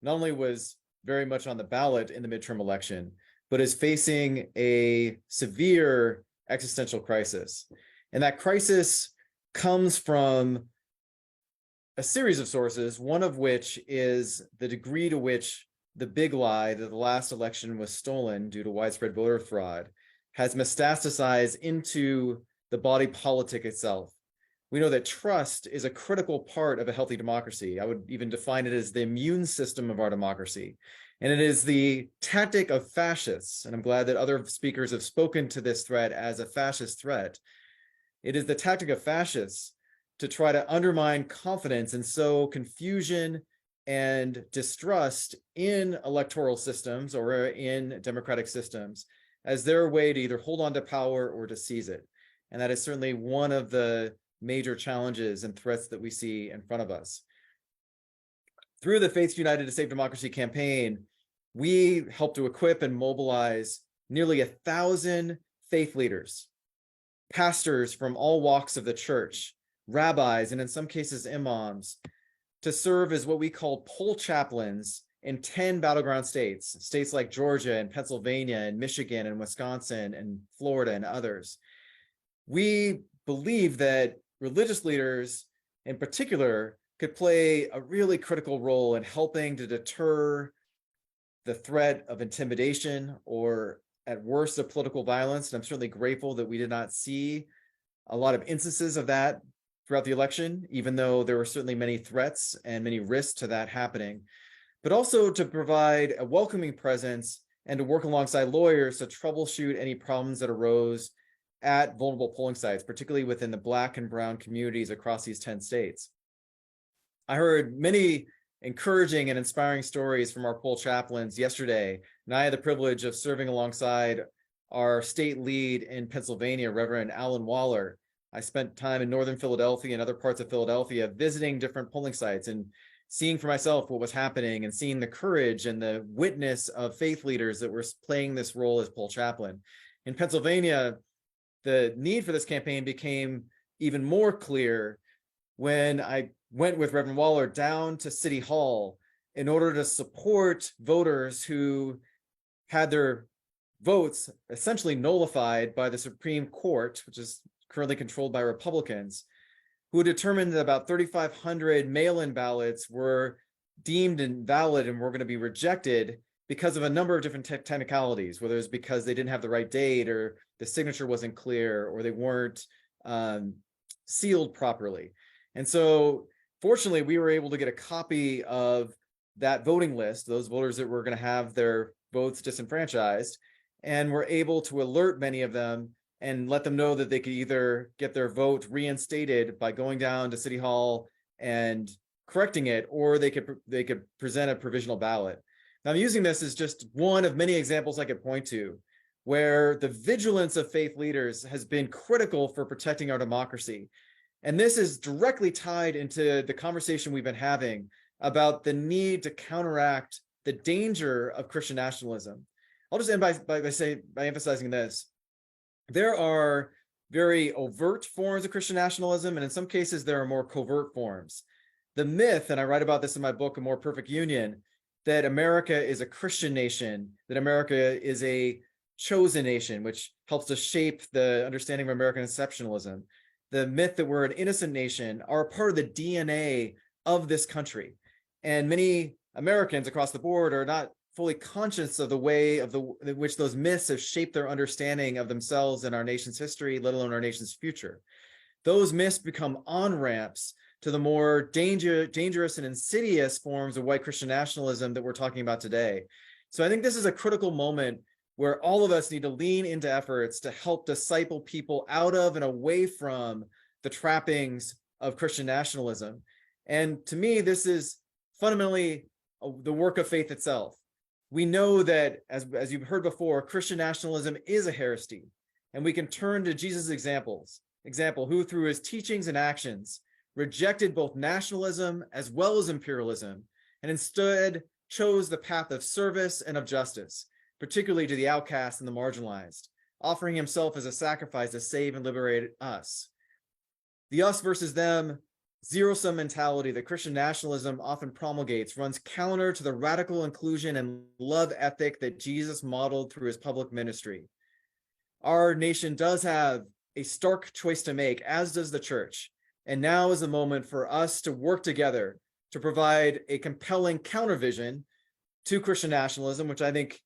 not only was very much on the ballot in the midterm election, but is facing a severe existential crisis. And that crisis comes from a series of sources, one of which is the degree to which the big lie that the last election was stolen due to widespread voter fraud has metastasized into the body politic itself. We know that trust is a critical part of a healthy democracy. I would even define it as the immune system of our democracy. And it is the tactic of fascists, and I'm glad that other speakers have spoken to this threat as a fascist threat. It is the tactic of fascists to try to undermine confidence and sow confusion and distrust in electoral systems or in democratic systems as their way to either hold on to power or to seize it. And that is certainly one of the major challenges and threats that we see in front of us. Through the Faith United to Save Democracy campaign, we help to equip and mobilize nearly 1,000 faith leaders, pastors from all walks of the church, rabbis, and in some cases imams, to serve as what we call poll chaplains in 10 battleground states, states like Georgia and Pennsylvania and Michigan and Wisconsin and Florida and others. We believe that religious leaders in particular could play a really critical role in helping to deter the threat of intimidation or at worst of political violence. And I'm certainly grateful that we did not see a lot of instances of that throughout the election, even though there were certainly many threats and many risks to that happening, but also to provide a welcoming presence and to work alongside lawyers to troubleshoot any problems that arose at vulnerable polling sites, particularly within the Black and Brown communities across these 10 states. I heard many encouraging and inspiring stories from our poll chaplains yesterday, and I had the privilege of serving alongside our state lead in Pennsylvania, Reverend Alan Waller. I spent time in northern Philadelphia and other parts of Philadelphia visiting different polling sites and seeing for myself what was happening and seeing the courage and the witness of faith leaders that were playing this role as poll chaplain. In Pennsylvania, the need for this campaign became even more clear when I went with Reverend Waller down to City Hall in order to support voters who had their votes essentially nullified by the Supreme Court, which is currently controlled by Republicans, who determined that about 3,500 mail-in ballots were deemed invalid and were going to be rejected because of a number of different technicalities, whether it's because they didn't have the right date or the signature wasn't clear or they weren't sealed properly. And so fortunately, we were able to get a copy of that voting list, those voters that were going to have their votes disenfranchised, and were able to alert many of them and let them know that they could either get their vote reinstated by going down to City Hall and correcting it, or they could present a provisional ballot. Now, I'm using this as just one of many examples I could point to where the vigilance of faith leaders has been critical for protecting our democracy. And this is directly tied into the conversation we've been having about the need to counteract the danger of Christian nationalism. I'll just end by emphasizing this. There are very overt forms of Christian nationalism, and in some cases, there are more covert forms. The myth, and I write about this in my book, A More Perfect Union, that America is a Christian nation, that America is a chosen nation, which helps to shape the understanding of American exceptionalism. The myth that we're an innocent nation are a part of the DNA of this country. And many Americans across the board are not fully conscious of the way in which those myths have shaped their understanding of themselves and our nation's history, let alone our nation's future. Those myths become on-ramps to the more dangerous and insidious forms of white Christian nationalism that we're talking about today. So I think this is a critical moment where all of us need to lean into efforts to help disciple people out of and away from the trappings of Christian nationalism. And to me, this is fundamentally the work of faith itself. We know that, as you've heard before, Christian nationalism is a heresy, and we can turn to Jesus' example, who through his teachings and actions rejected both nationalism as well as imperialism, and instead chose the path of service and of justice, particularly to the outcast and the marginalized, offering himself as a sacrifice to save and liberate us. The us versus them zero-sum mentality that Christian nationalism often promulgates runs counter to the radical inclusion and love ethic that Jesus modeled through his public ministry. Our nation does have a stark choice to make, as does the church. And now is the moment for us to work together to provide a compelling countervision to Christian nationalism, which I think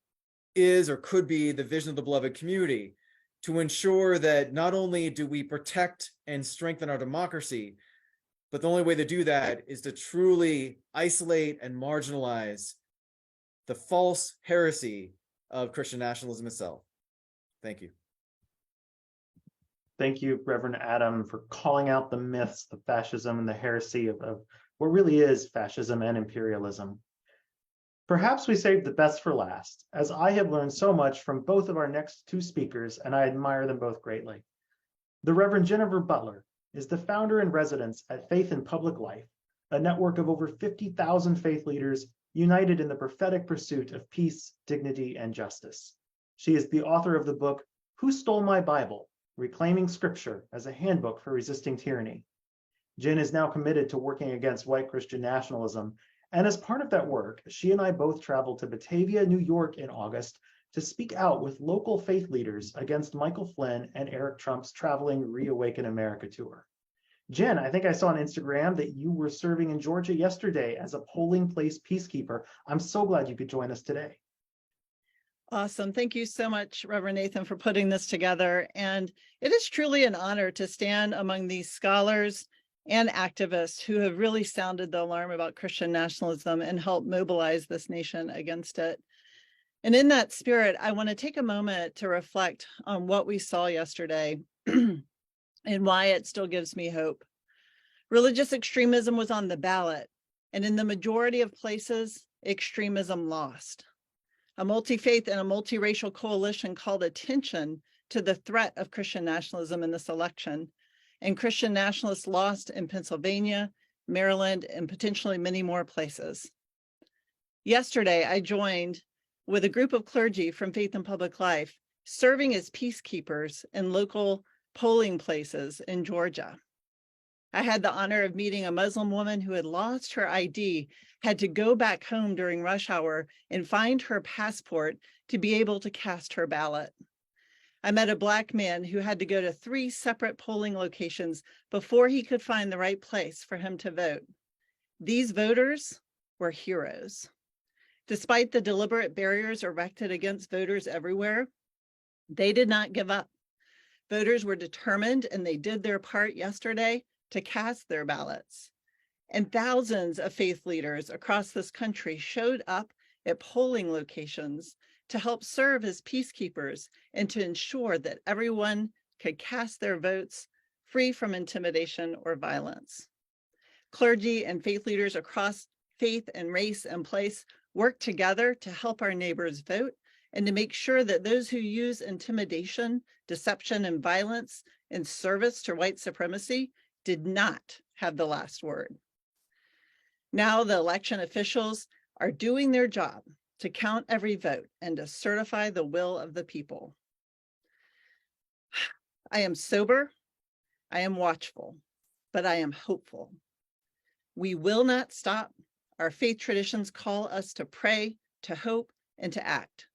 is or could be the vision of the beloved community, to ensure that not only do we protect and strengthen our democracy, but the only way to do that is to truly isolate and marginalize the false heresy of Christian nationalism itself. Thank you.
Thank you, Reverend Adam, for calling out the myths, the fascism and the heresy of what really is fascism and imperialism. Perhaps we saved the best for last, as I have learned so much from both of our next two speakers, and I admire them both greatly. The Reverend Jennifer Butler is the founder in residence at Faith in Public Life, a network of over 50,000 faith leaders united in the prophetic pursuit of peace, dignity, and justice. She is the author of the book, Who Stole My Bible? Reclaiming Scripture as a Handbook for Resisting Tyranny. Jen is now committed to working against white Christian nationalism, and as part of that work, she and I both traveled to Batavia, New York in August to speak out with local faith leaders against Michael Flynn and Eric Trump's traveling Reawaken America tour. Jen, I think I saw on Instagram that you were serving in Georgia yesterday as a polling place peacekeeper. I'm so glad you could join us today.
Awesome. Thank you so much, Reverend Nathan, for putting this together. And it is truly an honor to stand among these scholars and activists who have really sounded the alarm about Christian nationalism and helped mobilize this nation against it. And in that spirit, I want to take a moment to reflect on what we saw yesterday and why it still gives me hope. Religious extremism was on the ballot, and in the majority of places, extremism lost. A multi-faith and a multiracial coalition called attention to the threat of Christian nationalism in this election, and Christian nationalists lost in Pennsylvania, Maryland, and potentially many more places. Yesterday, I joined with a group of clergy from Faith and Public Life, serving as peacekeepers in local polling places in Georgia. I had the honor of meeting a Muslim woman who had lost her ID, had to go back home during rush hour and find her passport to be able to cast her ballot. I met a Black man who had to go to 3 separate polling locations before he could find the right place for him to vote. These voters were heroes. Despite the deliberate barriers erected against voters everywhere, they did not give up. Voters were determined, and they did their part yesterday to cast their ballots. And thousands of faith leaders across this country showed up at polling locations to help serve as peacekeepers and to ensure that everyone could cast their votes free from intimidation or violence. Clergy and faith leaders across faith and race and place work together to help our neighbors vote and to make sure that those who use intimidation, deception, and violence in service to white supremacy did not have the last word. Now the election officials are doing their job to count every vote and to certify the will of the people. I am sober, I am watchful, but I am hopeful. We will not stop. Our faith traditions call us to pray, to hope, and to act.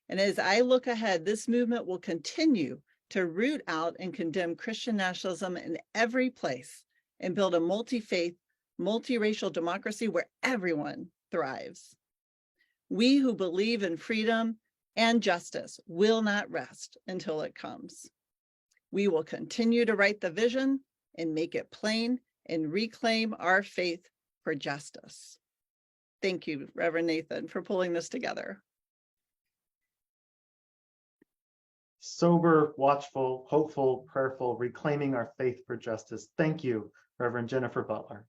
And as I look ahead, this movement will continue to root out and condemn Christian nationalism in every place and build a multi-faith, multiracial democracy where everyone thrives. We who believe in freedom and justice will not rest until it comes. We will continue to write the vision and make it plain and reclaim our faith for justice. Thank you, Reverend Nathan, for pulling this together.
Sober, watchful, hopeful, prayerful, reclaiming our faith for justice. Thank you, Reverend Jennifer Butler.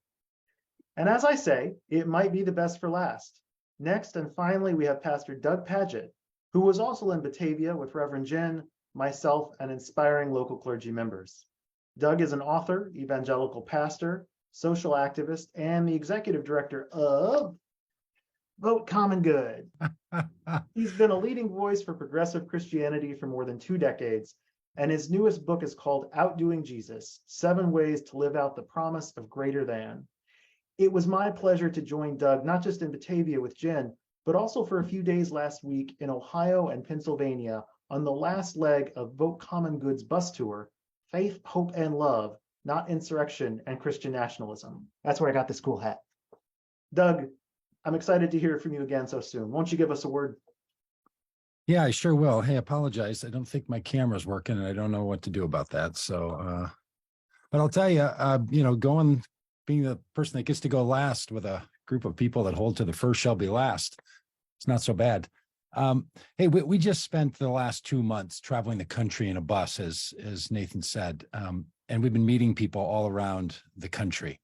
And as I say, it might be the best for last. Next and finally, we have Pastor Doug Pagitt, who was also in Batavia with Reverend Jen, myself, and inspiring local clergy members. Doug is an author, evangelical pastor, social activist, and the executive director of Vote Common Good. He's been a leading voice for progressive Christianity for more than 2 decades, and his newest book is called Outdoing Jesus: 7 Ways to Live Out the Promise of Greater Than. It was my pleasure to join Doug, not just in Batavia with Jen, but also for a few days last week in Ohio and Pennsylvania on the last leg of Vote Common Good's bus tour, Faith, Hope, and Love, Not Insurrection and Christian Nationalism. That's where I got this cool hat. Doug, I'm excited to hear from you again so soon. Won't you give us a word?
Yeah, I sure will. Hey, apologize. I don't think my camera's working and I don't know what to do about that. So, but I'll tell you, being the person that gets to go last with a group of people that hold to the first shall be last, it's not so bad. Hey, we just spent the last 2 months traveling the country in a bus, as Nathan said, and we've been meeting people all around the country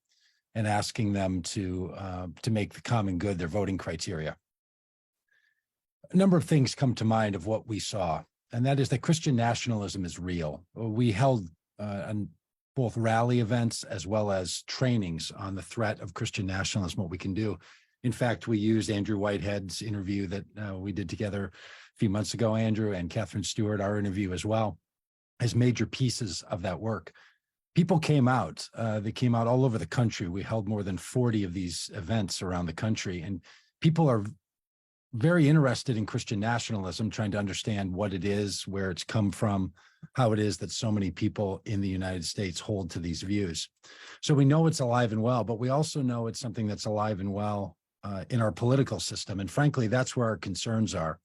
and asking them to make the common good their voting criteria. A number of things come to mind of what we saw, and that is that Christian nationalism is real. We held both rally events as well as trainings on the threat of Christian nationalism, what we can do. In fact, we used Andrew Whitehead's interview that we did together a few months ago, Andrew, and Katherine Stewart, our interview as well, as major pieces of that work. People came out. They came out all over the country. We held more than 40 of these events around the country, and people are very interested in Christian nationalism, trying to understand what it is, where it's come from, how it is that so many people in the United States hold to these views. So we know it's alive and well, but we also know it's something that's alive and well in our political system. And frankly, that's where our concerns are.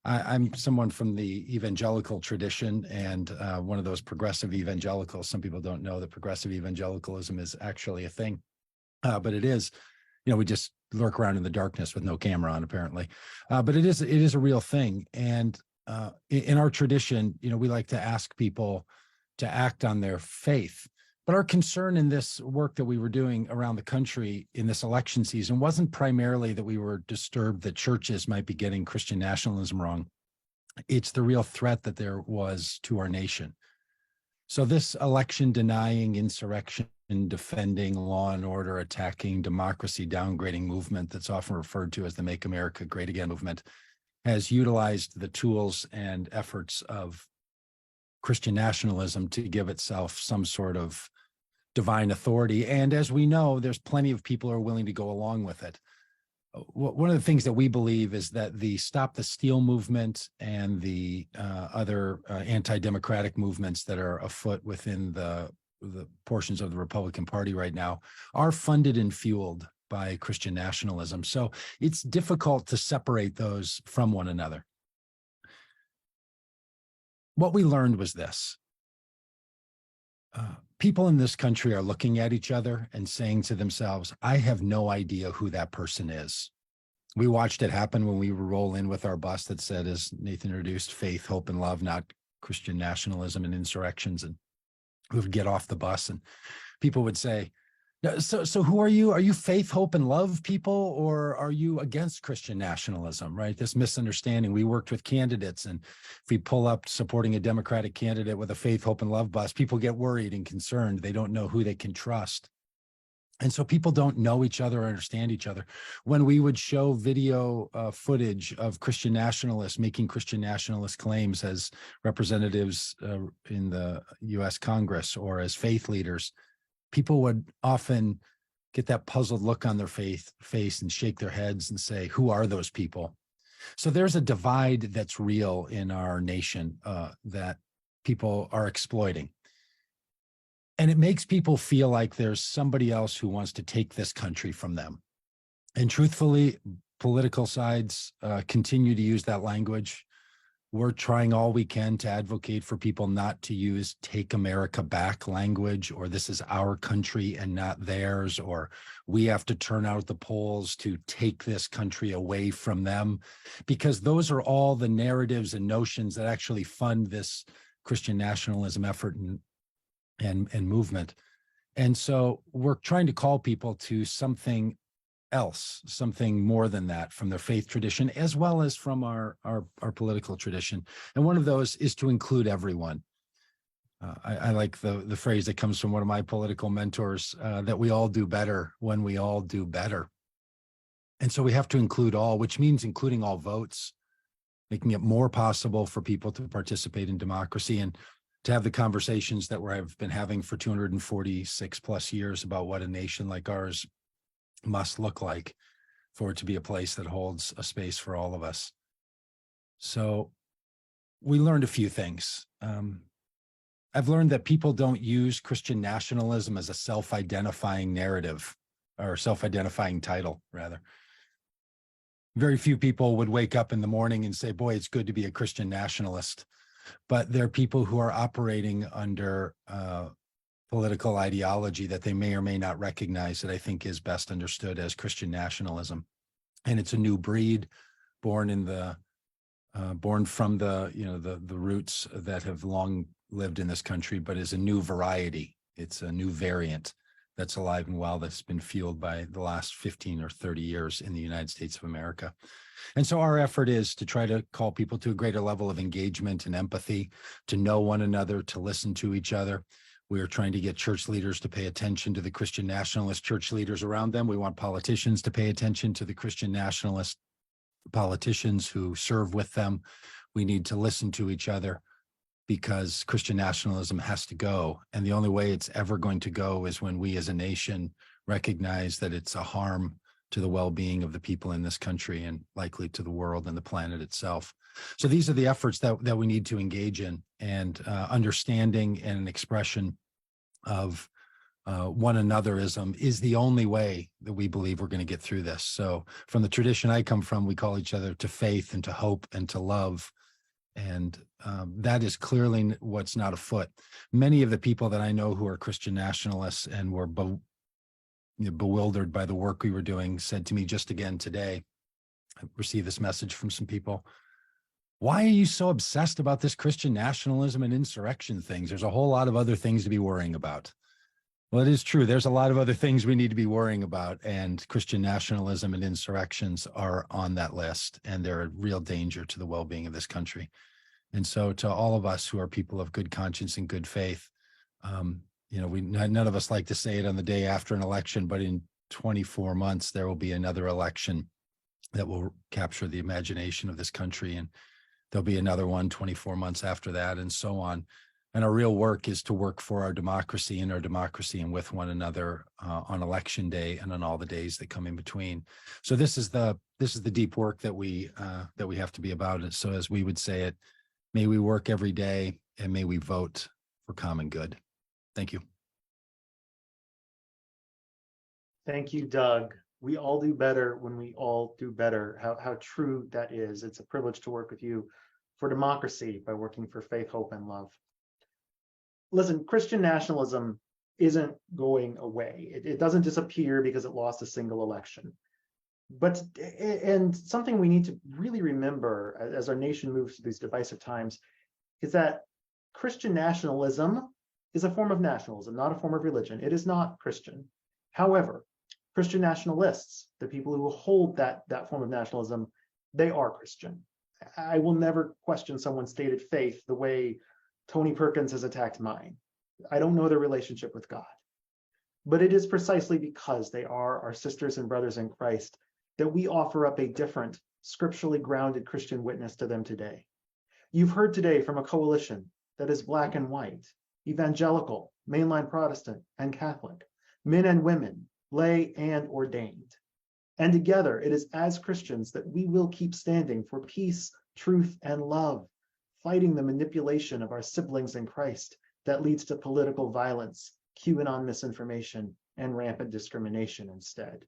I'm someone from the evangelical tradition and one of those progressive evangelicals. Some people don't know that progressive evangelicalism is actually a thing, but it is. We just lurk around in the darkness with no camera on, apparently. But it is a real thing. And in our tradition, we like to ask people to act on their faith. But our concern in this work that we were doing around the country in this election season wasn't primarily that we were disturbed that churches might be getting Christian nationalism wrong. It's the real threat that there was to our nation. So this election denying, insurrection defending, law and order attacking, democracy downgrading movement that's often referred to as the Make America Great Again movement has utilized the tools and efforts of Christian nationalism to give itself some sort of divine authority. And as we know, there's plenty of people who are willing to go along with it. One of the things that we believe is that the Stop the Steal movement and the other anti-democratic movements that are afoot within the portions of the Republican Party right now are funded and fueled by Christian nationalism. So it's difficult to separate those from one another. What we learned was this. People in this country are looking at each other and saying to themselves, I have no idea who that person is. We watched it happen when we roll in with our bus that said, as Nathan introduced, faith, hope, and love, not Christian nationalism and insurrections. And we would get off the bus and people would say, so who are you? Are you faith, hope, and love people, or are you against Christian nationalism, right? This misunderstanding. We worked with candidates, and if we pull up supporting a Democratic candidate with a faith, hope, and love bus, people get worried and concerned. They don't know who they can trust. And so people don't know each other or understand each other. When we would show video footage of Christian nationalists making Christian nationalist claims as representatives in the US Congress or as faith leaders, people would often get that puzzled look on their face and shake their heads and say, who are those people? So there's a divide that's real in our nation that people are exploiting. And it makes people feel like there's somebody else who wants to take this country from them. And truthfully, political sides continue to use that language. We're trying all we can to advocate for people not to use take America back language, or this is our country and not theirs, or we have to turn out the polls to take this country away from them, because those are all the narratives and notions that actually fund this Christian nationalism effort and movement. And so we're trying to call people to something else, something more than that from their faith tradition, as well as from our political tradition. And one of those is to include everyone. I like the phrase that comes from one of my political mentors, that we all do better when we all do better. And so we have to include all, which means including all votes, making it more possible for people to participate in democracy and to have the conversations that I've been having for 246 plus years about what a nation like ours must look like for it to be a place that holds a space for all of us. So we learned a few things. I've learned that people don't use Christian nationalism as a self-identifying narrative, or self-identifying title, rather. Very few people would wake up in the morning and say, boy, it's good to be a Christian nationalist. But there are people who are operating under political ideology that they may or may not recognize that I think is best understood as Christian nationalism. And it's a new breed born from the roots that have long lived in this country, but is a new variety. It's a new variant that's alive and well, that's been fueled by the last 15 or 30 years in the United States of America. And so our effort is to try to call people to a greater level of engagement and empathy, to know one another, to listen to each other. We are trying to get church leaders to pay attention to the Christian nationalist church leaders around them. We want politicians to pay attention to the Christian nationalist politicians who serve with them. We need to listen to each other, because Christian nationalism has to go. And the only way it's ever going to go is when we as a nation recognize that it's a harm to the well-being of the people in this country and likely to the world and the planet itself. So these are the efforts that we need to engage in, and understanding and an expression of one anotherism is the only way that we believe we're going to get through this. So from the tradition I come from, we call each other to faith and to hope and to love. And that is clearly what's not afoot. Many of the people that I know who are Christian nationalists and were bewildered by the work we were doing, said to me just again today, I received this message from some people. Why are you so obsessed about this Christian nationalism and insurrection things? There's a whole lot of other things to be worrying about. Well, it is true. There's a lot of other things we need to be worrying about, and Christian nationalism and insurrections are on that list, and they're a real danger to the well-being of this country. And so to all of us who are people of good conscience and good faith, none of us like to say it on the day after an election, but in 24 months, there will be another election that will capture the imagination of this country. And there'll be another one 24 months after that, and so on. And our real work is to work for our democracy and with one another on election day and on all the days that come in between. So this is the deep work that we have to be about. And so as we would say it, may we work every day and may we vote for common good. Thank you.
Thank you, Doug. We all do better when we all do better. How true that is. It's a privilege to work with you for democracy by working for faith, hope, and love. Listen, Christian nationalism isn't going away. It doesn't disappear because it lost a single election. And something we need to really remember as our nation moves through these divisive times is that Christian nationalism is a form of nationalism, not a form of religion. It is not Christian. However, Christian nationalists, the people who hold that form of nationalism, they are Christian. I will never question someone's stated faith the way Tony Perkins has attacked mine. I don't know their relationship with God. But it is precisely because they are our sisters and brothers in Christ that we offer up a different, scripturally grounded Christian witness to them today. You've heard today from a coalition that is black and white, evangelical, mainline Protestant, and Catholic, men and women, lay and ordained. And together, it is as Christians that we will keep standing for peace, truth, and love, fighting the manipulation of our siblings in Christ that leads to political violence, QAnon misinformation, and rampant discrimination instead.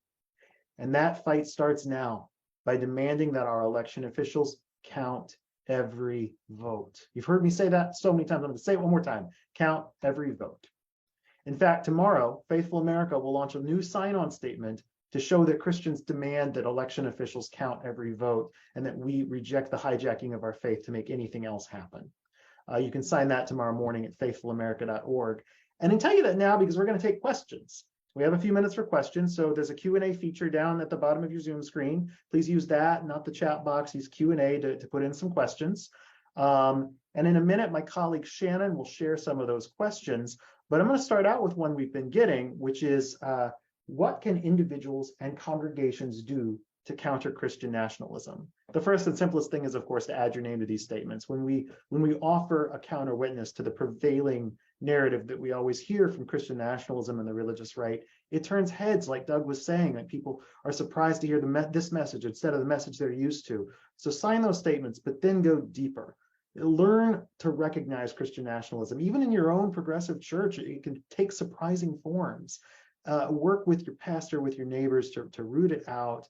And that fight starts now by demanding that our election officials count every vote. You've heard me say that so many times. I'm going to say it one more time. Count every vote. In fact, tomorrow, Faithful America will launch a new sign-on statement to show that Christians demand that election officials count every vote and that we reject the hijacking of our faith to make anything else happen. You can sign that tomorrow morning at faithfulamerica.org. And I tell you that now because we're going to take questions. We have a few minutes for questions. So there's a Q&A feature down at the bottom of your Zoom screen. Please use that, not the chat box. Use Q&A to put in some questions. And in a minute, my colleague Shannon will share some of those questions. But I'm going to start out with one we've been getting, which is, what can individuals and congregations do to counter Christian nationalism? The first and simplest thing is, of course, to add your name to these statements. When we offer a counter witness to the prevailing narrative that we always hear from Christian nationalism and the religious right, it turns heads, like Doug was saying, like people are surprised to hear this message instead of the message they're used to. So sign those statements, but then go deeper. Learn to recognize Christian nationalism. Even in your own progressive church, it can take surprising forms. Work with your pastor, with your neighbors to root it out,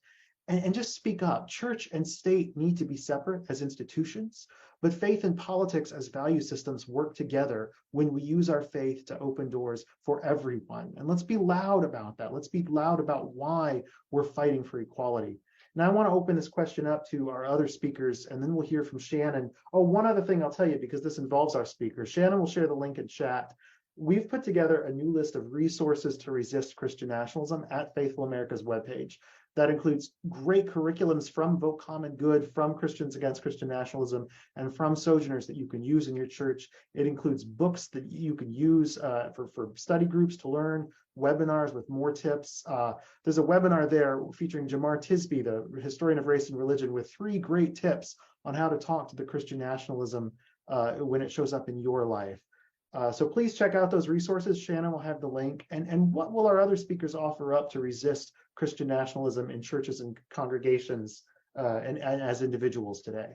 and just speak up. Church and state need to be separate as institutions, but faith and politics as value systems work together when we use our faith to open doors for everyone. And let's be loud about that. Let's be loud about why we're fighting for equality. Now I want to open this question up to our other speakers, and then we'll hear from Shannon. Oh, one other thing I'll tell you, because this involves our speakers. Shannon will share the link in chat. We've put together a new list of resources to resist Christian nationalism at Faithful America's webpage. That includes great curriculums from Vote Common Good, from Christians Against Christian Nationalism, and from Sojourners that you can use in your church. It includes books that you can use for study groups to learn, webinars with more tips. There's a webinar there featuring Jamar Tisby, the historian of race and religion, with 3 great tips on how to talk to the Christian nationalism when it shows up in your life. So please check out those resources. Shannon will have the link. And what will our other speakers offer up to resist Christian nationalism in churches and congregations and as individuals today?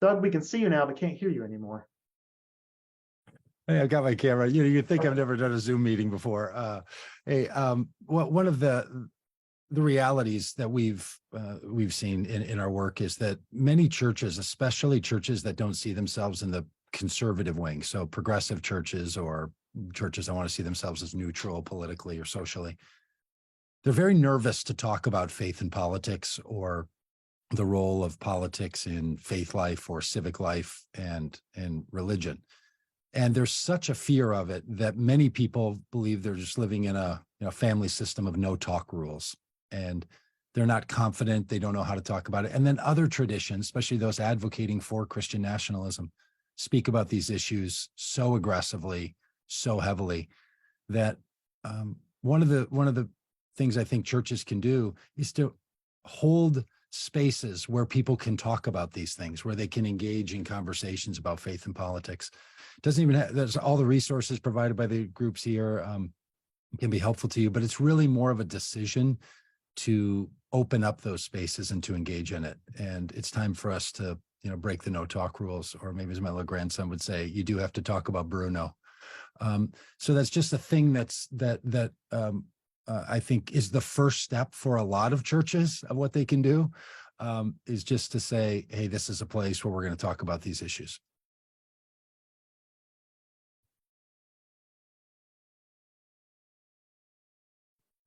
Doug, we can see you now, but can't hear you anymore.
Hey, I've got my camera. You'd think I've never done a Zoom meeting before. One of the the realities that we've seen in our work is that many churches, especially churches that don't see themselves in the conservative wing, so progressive churches or churches that want to see themselves as neutral politically or socially, they're very nervous to talk about faith and politics or the role of politics in faith life or civic life and religion. And there's such a fear of it that many people believe they're just living in a family system of no talk rules. And they're not confident, they don't know how to talk about it. And then other traditions, especially those advocating for Christian nationalism, speak about these issues so aggressively, so heavily that one of the things I think churches can do is to hold spaces where people can talk about these things, where they can engage in conversations about faith and politics. It doesn't even have, there's all the resources provided by the groups here can be helpful to you, but it's really more of a decision to open up those spaces and to engage in it. And it's time for us to, break the no talk rules, or maybe as my little grandson would say, you do have to talk about Bruno. So that's just a thing that I think is the first step for a lot of churches of what they can do, is just to say, hey, this is a place where we're going to talk about these issues.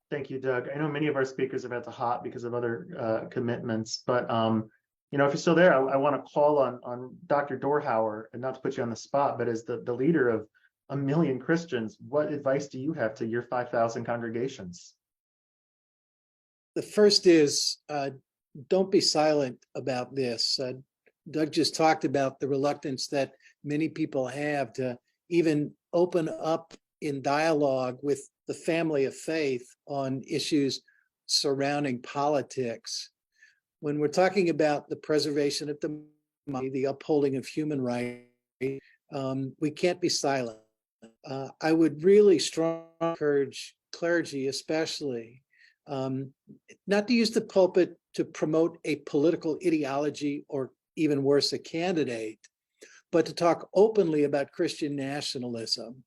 Thank you, Doug. I know many of our speakers have had to hop because of other commitments, but if you're still there, I want to call on Dr. Dorhauer, and not to put you on the spot, but as the leader of 1 million Christians, what advice do you have to your 5,000 congregations?
The first is don't be silent about this. Doug just talked about the reluctance that many people have to even open up in dialogue with the family of faith on issues surrounding politics. When we're talking about the preservation of the upholding of human rights, we can't be silent. I would really strongly encourage clergy, especially, not to use the pulpit to promote a political ideology or even worse, a candidate, but to talk openly about Christian nationalism.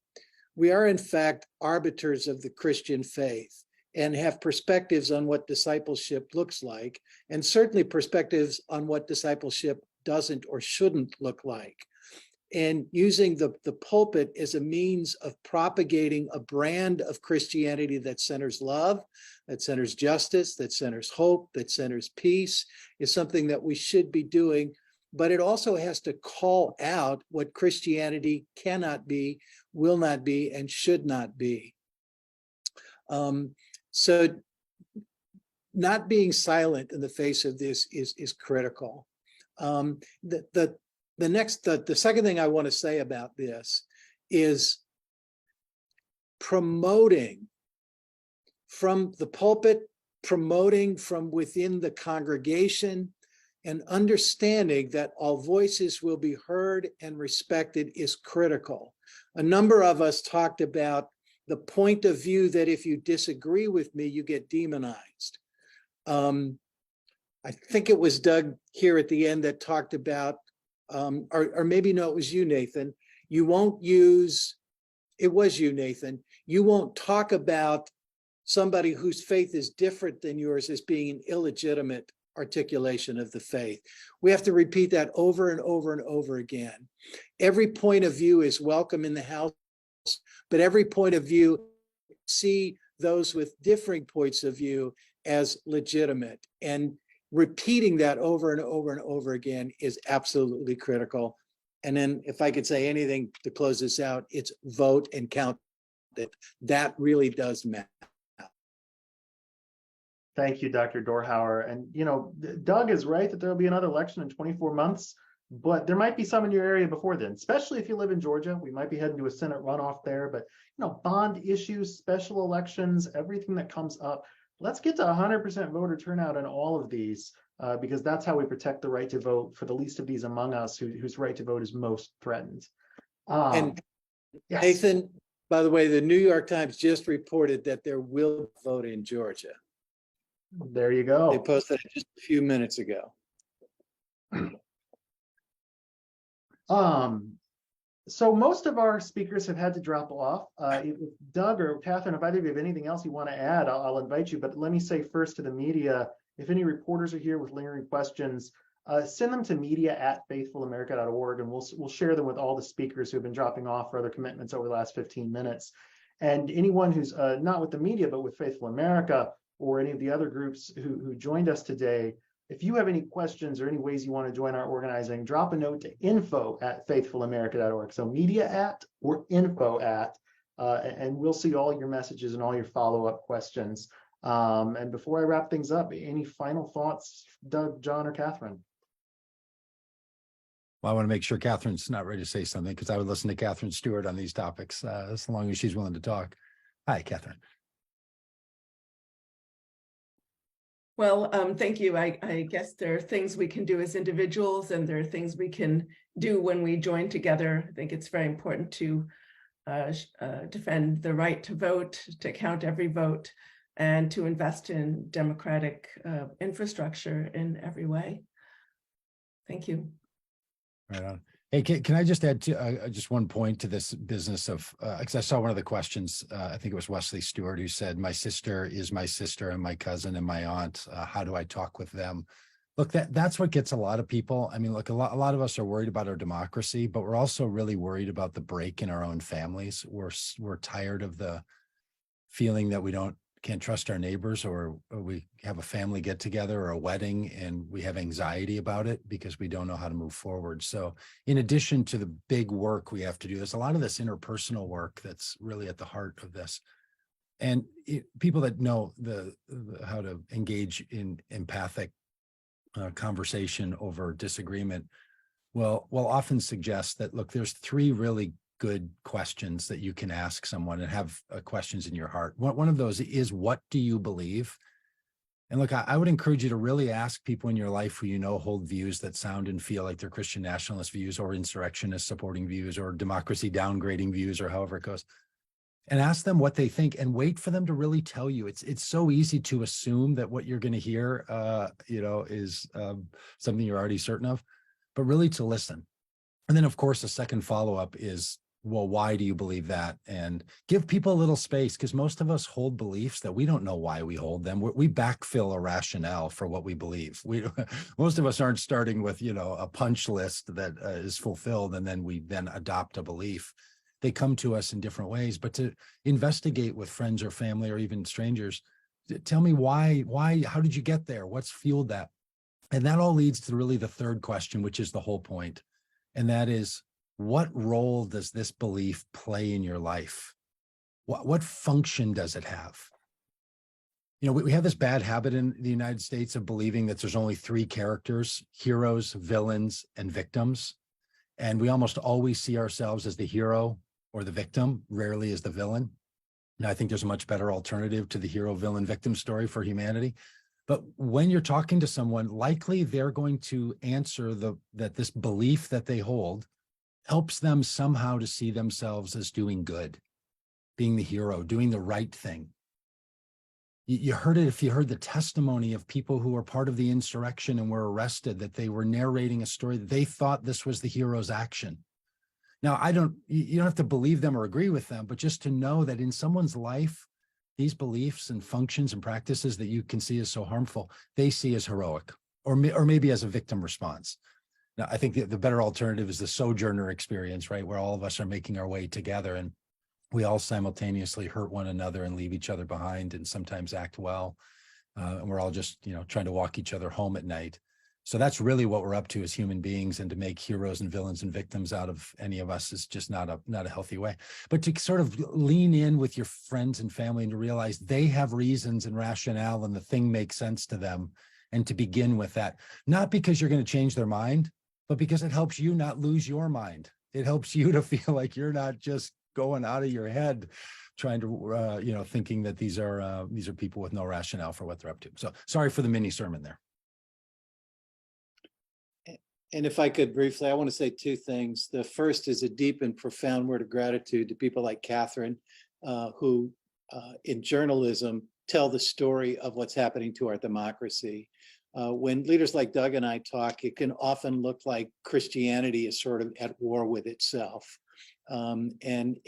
We are, in fact, arbiters of the Christian faith and have perspectives on what discipleship looks like, and certainly perspectives on what discipleship doesn't or shouldn't look like. And using the pulpit as a means of propagating a brand of Christianity that centers love, that centers justice, that centers hope, that centers peace, is something that we should be doing. But it also has to call out what Christianity cannot be, will not be, and should not be. So not being silent in the face of this is critical. The second thing I want to say about this is promoting from the pulpit, promoting from within the congregation, and understanding that all voices will be heard and respected is critical. A number of us talked about the point of view that if you disagree with me, you get demonized. I think it was Doug here at the end that talked about, or maybe no, it was you, Nathan. You won't use, it was you, Nathan. You won't talk about somebody whose faith is different than yours as being an illegitimate articulation of the faith. We have to repeat that over and over and over again. Every point of view is welcome in the house, but every point of view, see those with differing points of view as legitimate. And repeating that over and over and over again is absolutely critical. And then if I could say anything to close this out, it's vote and count it. That really does matter.
Thank you, Dr. Dorhauer. And, Doug is right that there will be another election in 24 months, but there might be some in your area before then, especially if you live in Georgia. We might be heading to a Senate runoff there, but, bond issues, special elections, everything that comes up. Let's get to 100% voter turnout in all of these, because that's how we protect the right to vote for the least of these among us whose right to vote is most threatened.
And
yes.
Nathan, by the way, the New York Times just reported that there will be a vote in Georgia.
There you go.
They posted it just a few minutes ago.
So most of our speakers have had to drop off. If Doug or Katherine, if either of you have anything else you want to add, I'll invite you. But let me say first to the media, if any reporters are here with lingering questions, send them to media@faithfulamerica.org, and we'll share them with all the speakers who have been dropping off for other commitments over the last 15 minutes. And anyone who's not with the media, but with Faithful America or any of the other groups who joined us today, if you have any questions or any ways you want to join our organizing, drop a note to info@faithfulamerica.org. So media@ or info@, and we'll see all your messages and all your follow-up questions. And before I wrap things up, any final thoughts, Doug, John, or Katherine?
Well, I want to make sure Catherine's not ready to say something, because I would listen to Katherine Stewart on these topics as long as she's willing to talk. Hi, Katherine.
Well, thank you. I guess there are things we can do as individuals, and there are things we can do when we join together. I think it's very important to defend the right to vote, to count every vote, and to invest in democratic infrastructure in every way. Thank you.
Right on. Hey, can I just add to just one point to this business of, because I saw one of the questions, I think it was Wesley Stewart, who said, my sister is my sister and my cousin and my aunt. How do I talk with them? Look, that's what gets a lot of people. I mean, look, a lot of us are worried about our democracy, but we're also really worried about the break in our own families. We're tired of the feeling that we can't trust our neighbors, or we have a family get together or a wedding and we have anxiety about it because we don't know how to move forward. So in addition to the big work we have to do, there's a lot of this interpersonal work that's really at the heart of this. And people that know how to engage in empathic conversation over disagreement will often suggest that, look, there's three really good questions that you can ask someone and have questions in your heart. One of those is, what do you believe? And look, I would encourage you to really ask people in your life who you know hold views that sound and feel like they're Christian nationalist views or insurrectionist supporting views or democracy downgrading views, or however it goes, and ask them what they think and wait for them to really tell you. It's so easy to assume that what you're going to hear is something you're already certain of, but really to listen. And then, of course, the second follow-up is, well, why do you believe that? And give people a little space, because most of us hold beliefs that we don't know why we hold them. We backfill a rationale for what we believe. Most of us aren't starting with, a punch list that is fulfilled, and then we adopt a belief. They come to us in different ways, but to investigate with friends or family or even strangers, tell me why, how did you get there? What's fueled that? And that all leads to really the third question, which is the whole point. And that is, what role does this belief play in your life? What function does it have? We have this bad habit in the United States of believing that there's only three characters: heroes, villains, and victims. And we almost always see ourselves as the hero or the victim, rarely as the villain. Now, I think there's a much better alternative to the hero, villain, victim story for humanity. But when you're talking to someone, likely they're going to answer that this belief that they hold helps them somehow to see themselves as doing good, being the hero, doing the right thing. You heard it if you heard the testimony of people who were part of the insurrection and were arrested, that they were narrating a story that they thought this was the hero's action. Now, you don't have to believe them or agree with them, but just to know that in someone's life, these beliefs and functions and practices that you can see as so harmful, they see as heroic, or maybe as a victim response. Now, I think the better alternative is the Sojourner experience, right? Where all of us are making our way together and we all simultaneously hurt one another and leave each other behind and sometimes act well. And we're all just, trying to walk each other home at night. So that's really what we're up to as human beings, and to make heroes and villains and victims out of any of us is just not a healthy way. But to sort of lean in with your friends and family and to realize they have reasons and rationale and the thing makes sense to them, and to begin with that, not because you're going to change their mind, but because it helps you not lose your mind. It helps you to feel like you're not just going out of your head trying to, thinking that these are people with no rationale for what they're up to. So sorry for the mini sermon there.
And if I could briefly, I want to say two things. The first is a deep and profound word of gratitude to people like Katherine, who in journalism tell the story of what's happening to our democracy. when leaders like Doug and I talk, it can often look like Christianity is sort of at war with itself. And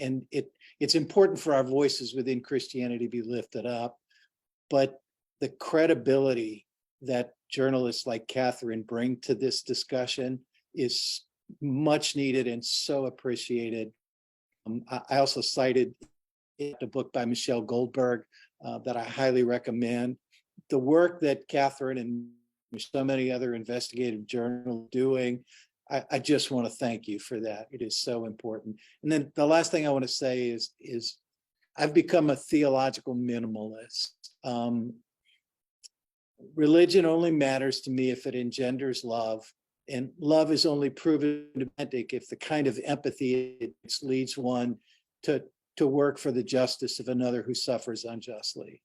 it's important for our voices within Christianity to be lifted up, but the credibility that journalists like Katherine bring to this discussion is much needed and so appreciated. I also cited the book by Michelle Goldberg that I highly recommend. The work that Katherine and so many other investigative journalists doing, I just want to thank you for that. It is so important. And then the last thing I want to say is I've become a theological minimalist. Religion only matters to me if it engenders love, and love is only proven authentic if the kind of empathy it leads one to work for the justice of another who suffers unjustly.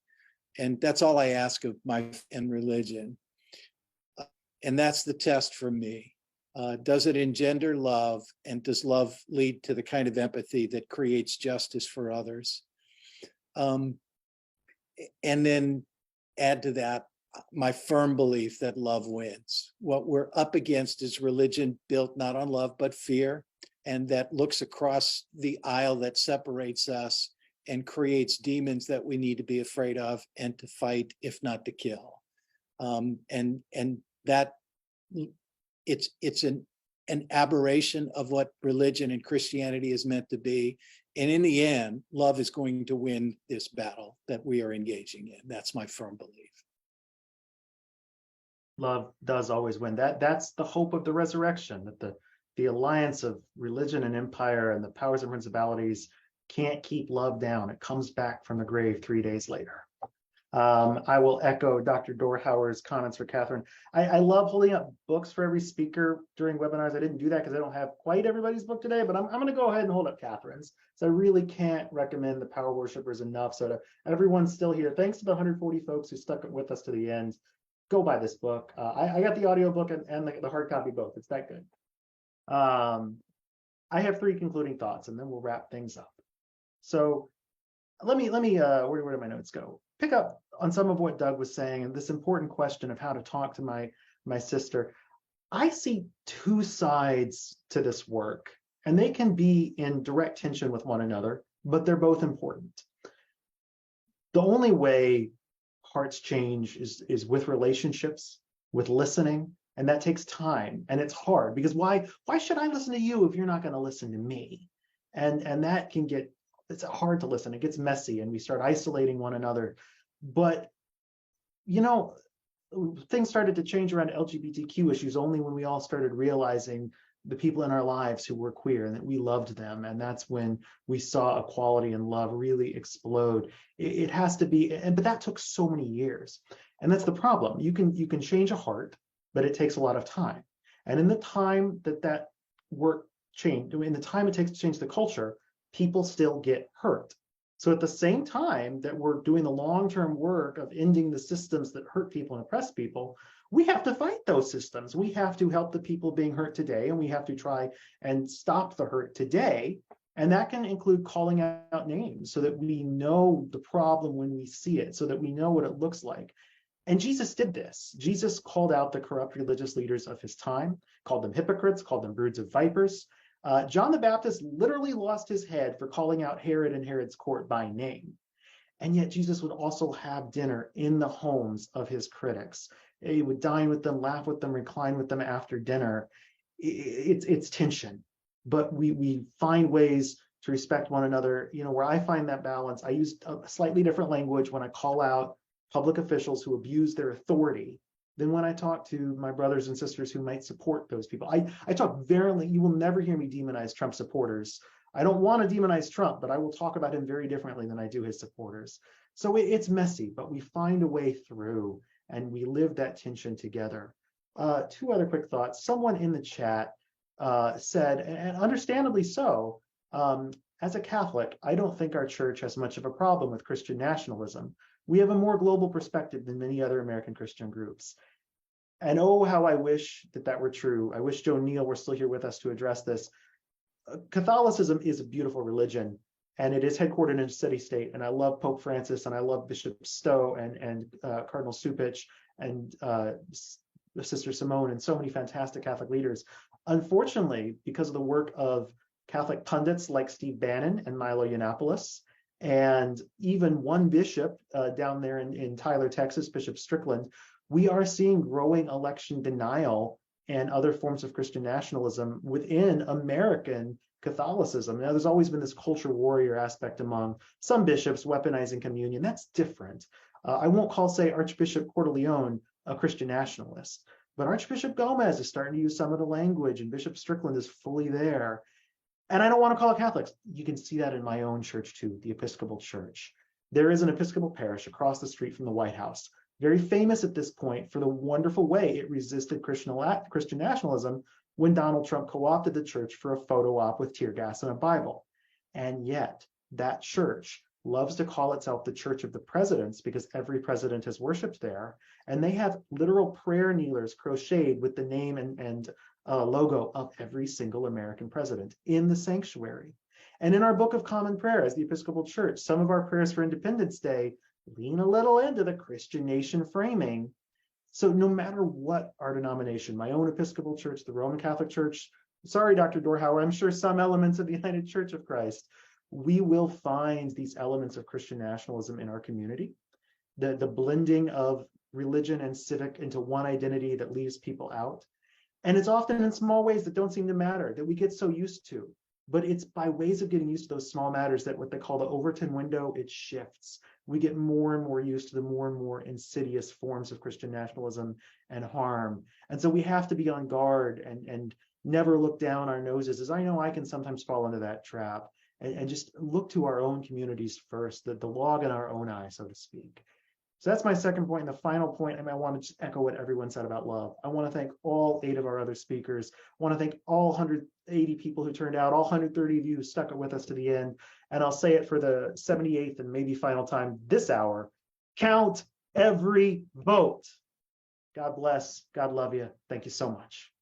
And that's all I ask of my and religion. And that's the test for me. Does it engender love, and does love lead to the kind of empathy that creates justice for others? And then add to that my firm belief that love wins. What we're up against is religion built not on love, but fear, and that looks across the aisle that separates us and creates demons that we need to be afraid of and to fight, if not to kill. And that it's an aberration of what religion and Christianity is meant to be. And in the end, love is going to win this battle that we are engaging in. That's my firm belief.
Love does always win. That's the hope of the resurrection, that the alliance of religion and empire and the powers and principalities can't keep love down. It comes back from the grave 3 days later. I will echo Dr. Dorhauer's comments for Katherine. I love holding up books for every speaker during webinars. I didn't do that because I don't have quite everybody's book today, but I'm going to go ahead and hold up Katherine's. So I really can't recommend The Power Worshippers enough. So to everyone still here, thanks to the 140 folks who stuck with us to the end, go buy this book. I got the audiobook and the hard copy both. It's that good. I have 3 concluding thoughts, and then we'll wrap things up. So let me where do my notes go? Pick up on some of what Doug was saying and this important question of how to talk to my sister. I see 2 sides to this work, and they can be in direct tension with one another, but they're both important. The only way hearts change is with relationships, with listening, and that takes time, and it's hard because why should I listen to you if you're not going to listen to me? And that can get, it's hard to listen. It gets messy, and we start isolating one another. But you know, things started to change around LGBTQ issues only when we all started realizing the people in our lives who were queer and that we loved them. And that's when we saw equality and love really explode. It has to be, but that took so many years. And that's the problem. You can change a heart, but it takes a lot of time. And in the time that work changed, in the time it takes to change the culture, people still get hurt. So at the same time that we're doing the long-term work of ending the systems that hurt people and oppress people, we have to fight those systems. We have to help the people being hurt today, and we have to try and stop the hurt today. And that can include calling out names so that we know the problem when we see it, so that we know what it looks like. And Jesus did this. Jesus called out the corrupt religious leaders of his time, called them hypocrites, called them broods of vipers. John the Baptist literally lost his head for calling out Herod and Herod's court by name. And yet Jesus would also have dinner in the homes of his critics. He would dine with them, laugh with them, recline with them after dinner. It's tension, but we find ways to respect one another. You know, where I find that balance, I use a slightly different language when I call out public officials who abuse their authority than when I talk to my brothers and sisters who might support those people. I talk virulently. You will never hear me demonize Trump supporters. I don't want to demonize Trump, but I will talk about him very differently than I do his supporters. So it's messy, but we find a way through, and we live that tension together. 2 other quick thoughts. Someone in the chat said, and understandably so, as a Catholic, I don't think our church has much of a problem with Christian nationalism. We have a more global perspective than many other American Christian groups. And oh, how I wish that were true. I wish Joan Neal were still here with us to address this. Catholicism is a beautiful religion, and it is headquartered in City State. And I love Pope Francis, and I love Bishop Stowe and Cardinal Supich and Sister Simone, and so many fantastic Catholic leaders. Unfortunately, because of the work of Catholic pundits like Steve Bannon and Milo Yiannopoulos, and even one bishop down there in Tyler, Texas, Bishop Strickland, we are seeing growing election denial and other forms of Christian nationalism within American Catholicism. Now, there's always been this culture warrior aspect among some bishops weaponizing communion. That's different. I won't call, say, Archbishop Corteleone a Christian nationalist, but Archbishop Gomez is starting to use some of the language, and Bishop Strickland is fully there. And I don't want to call it Catholics. You can see that in my own church too, the Episcopal Church. There is an Episcopal parish across the street from the White House, very famous at this point for the wonderful way it resisted Christian nationalism when Donald Trump co-opted the church for a photo op with tear gas and a Bible. And yet that church loves to call itself the Church of the Presidents because every president has worshiped there. And they have literal prayer kneelers crocheted with the name and logo of every single American president in the sanctuary. And in our Book of Common Prayer as the Episcopal Church, some of our prayers for Independence Day lean a little into the Christian nation framing. So no matter what our denomination, my own Episcopal Church, the Roman Catholic Church, sorry, Dr. Dorhauer, I'm sure some elements of the United Church of Christ, we will find these elements of Christian nationalism in our community. The blending of religion and civic into one identity that leaves people out. And it's often in small ways that don't seem to matter, that we get so used to. But it's by ways of getting used to those small matters that what they call the Overton window, it shifts. We get more and more used to the more and more insidious forms of Christian nationalism and harm. And so we have to be on guard and never look down our noses, as I know I can sometimes fall into that trap, and just look to our own communities first, the log in our own eye, so to speak. So that's my second point. And the final point, and I want to just echo what everyone said about love. I want to thank all 8 of our other speakers. I want to thank all 180 people who turned out, all 130 of you who stuck it with us to the end. And I'll say it for the 78th and maybe final time this hour, count every vote. God bless. God love you. Thank you so much.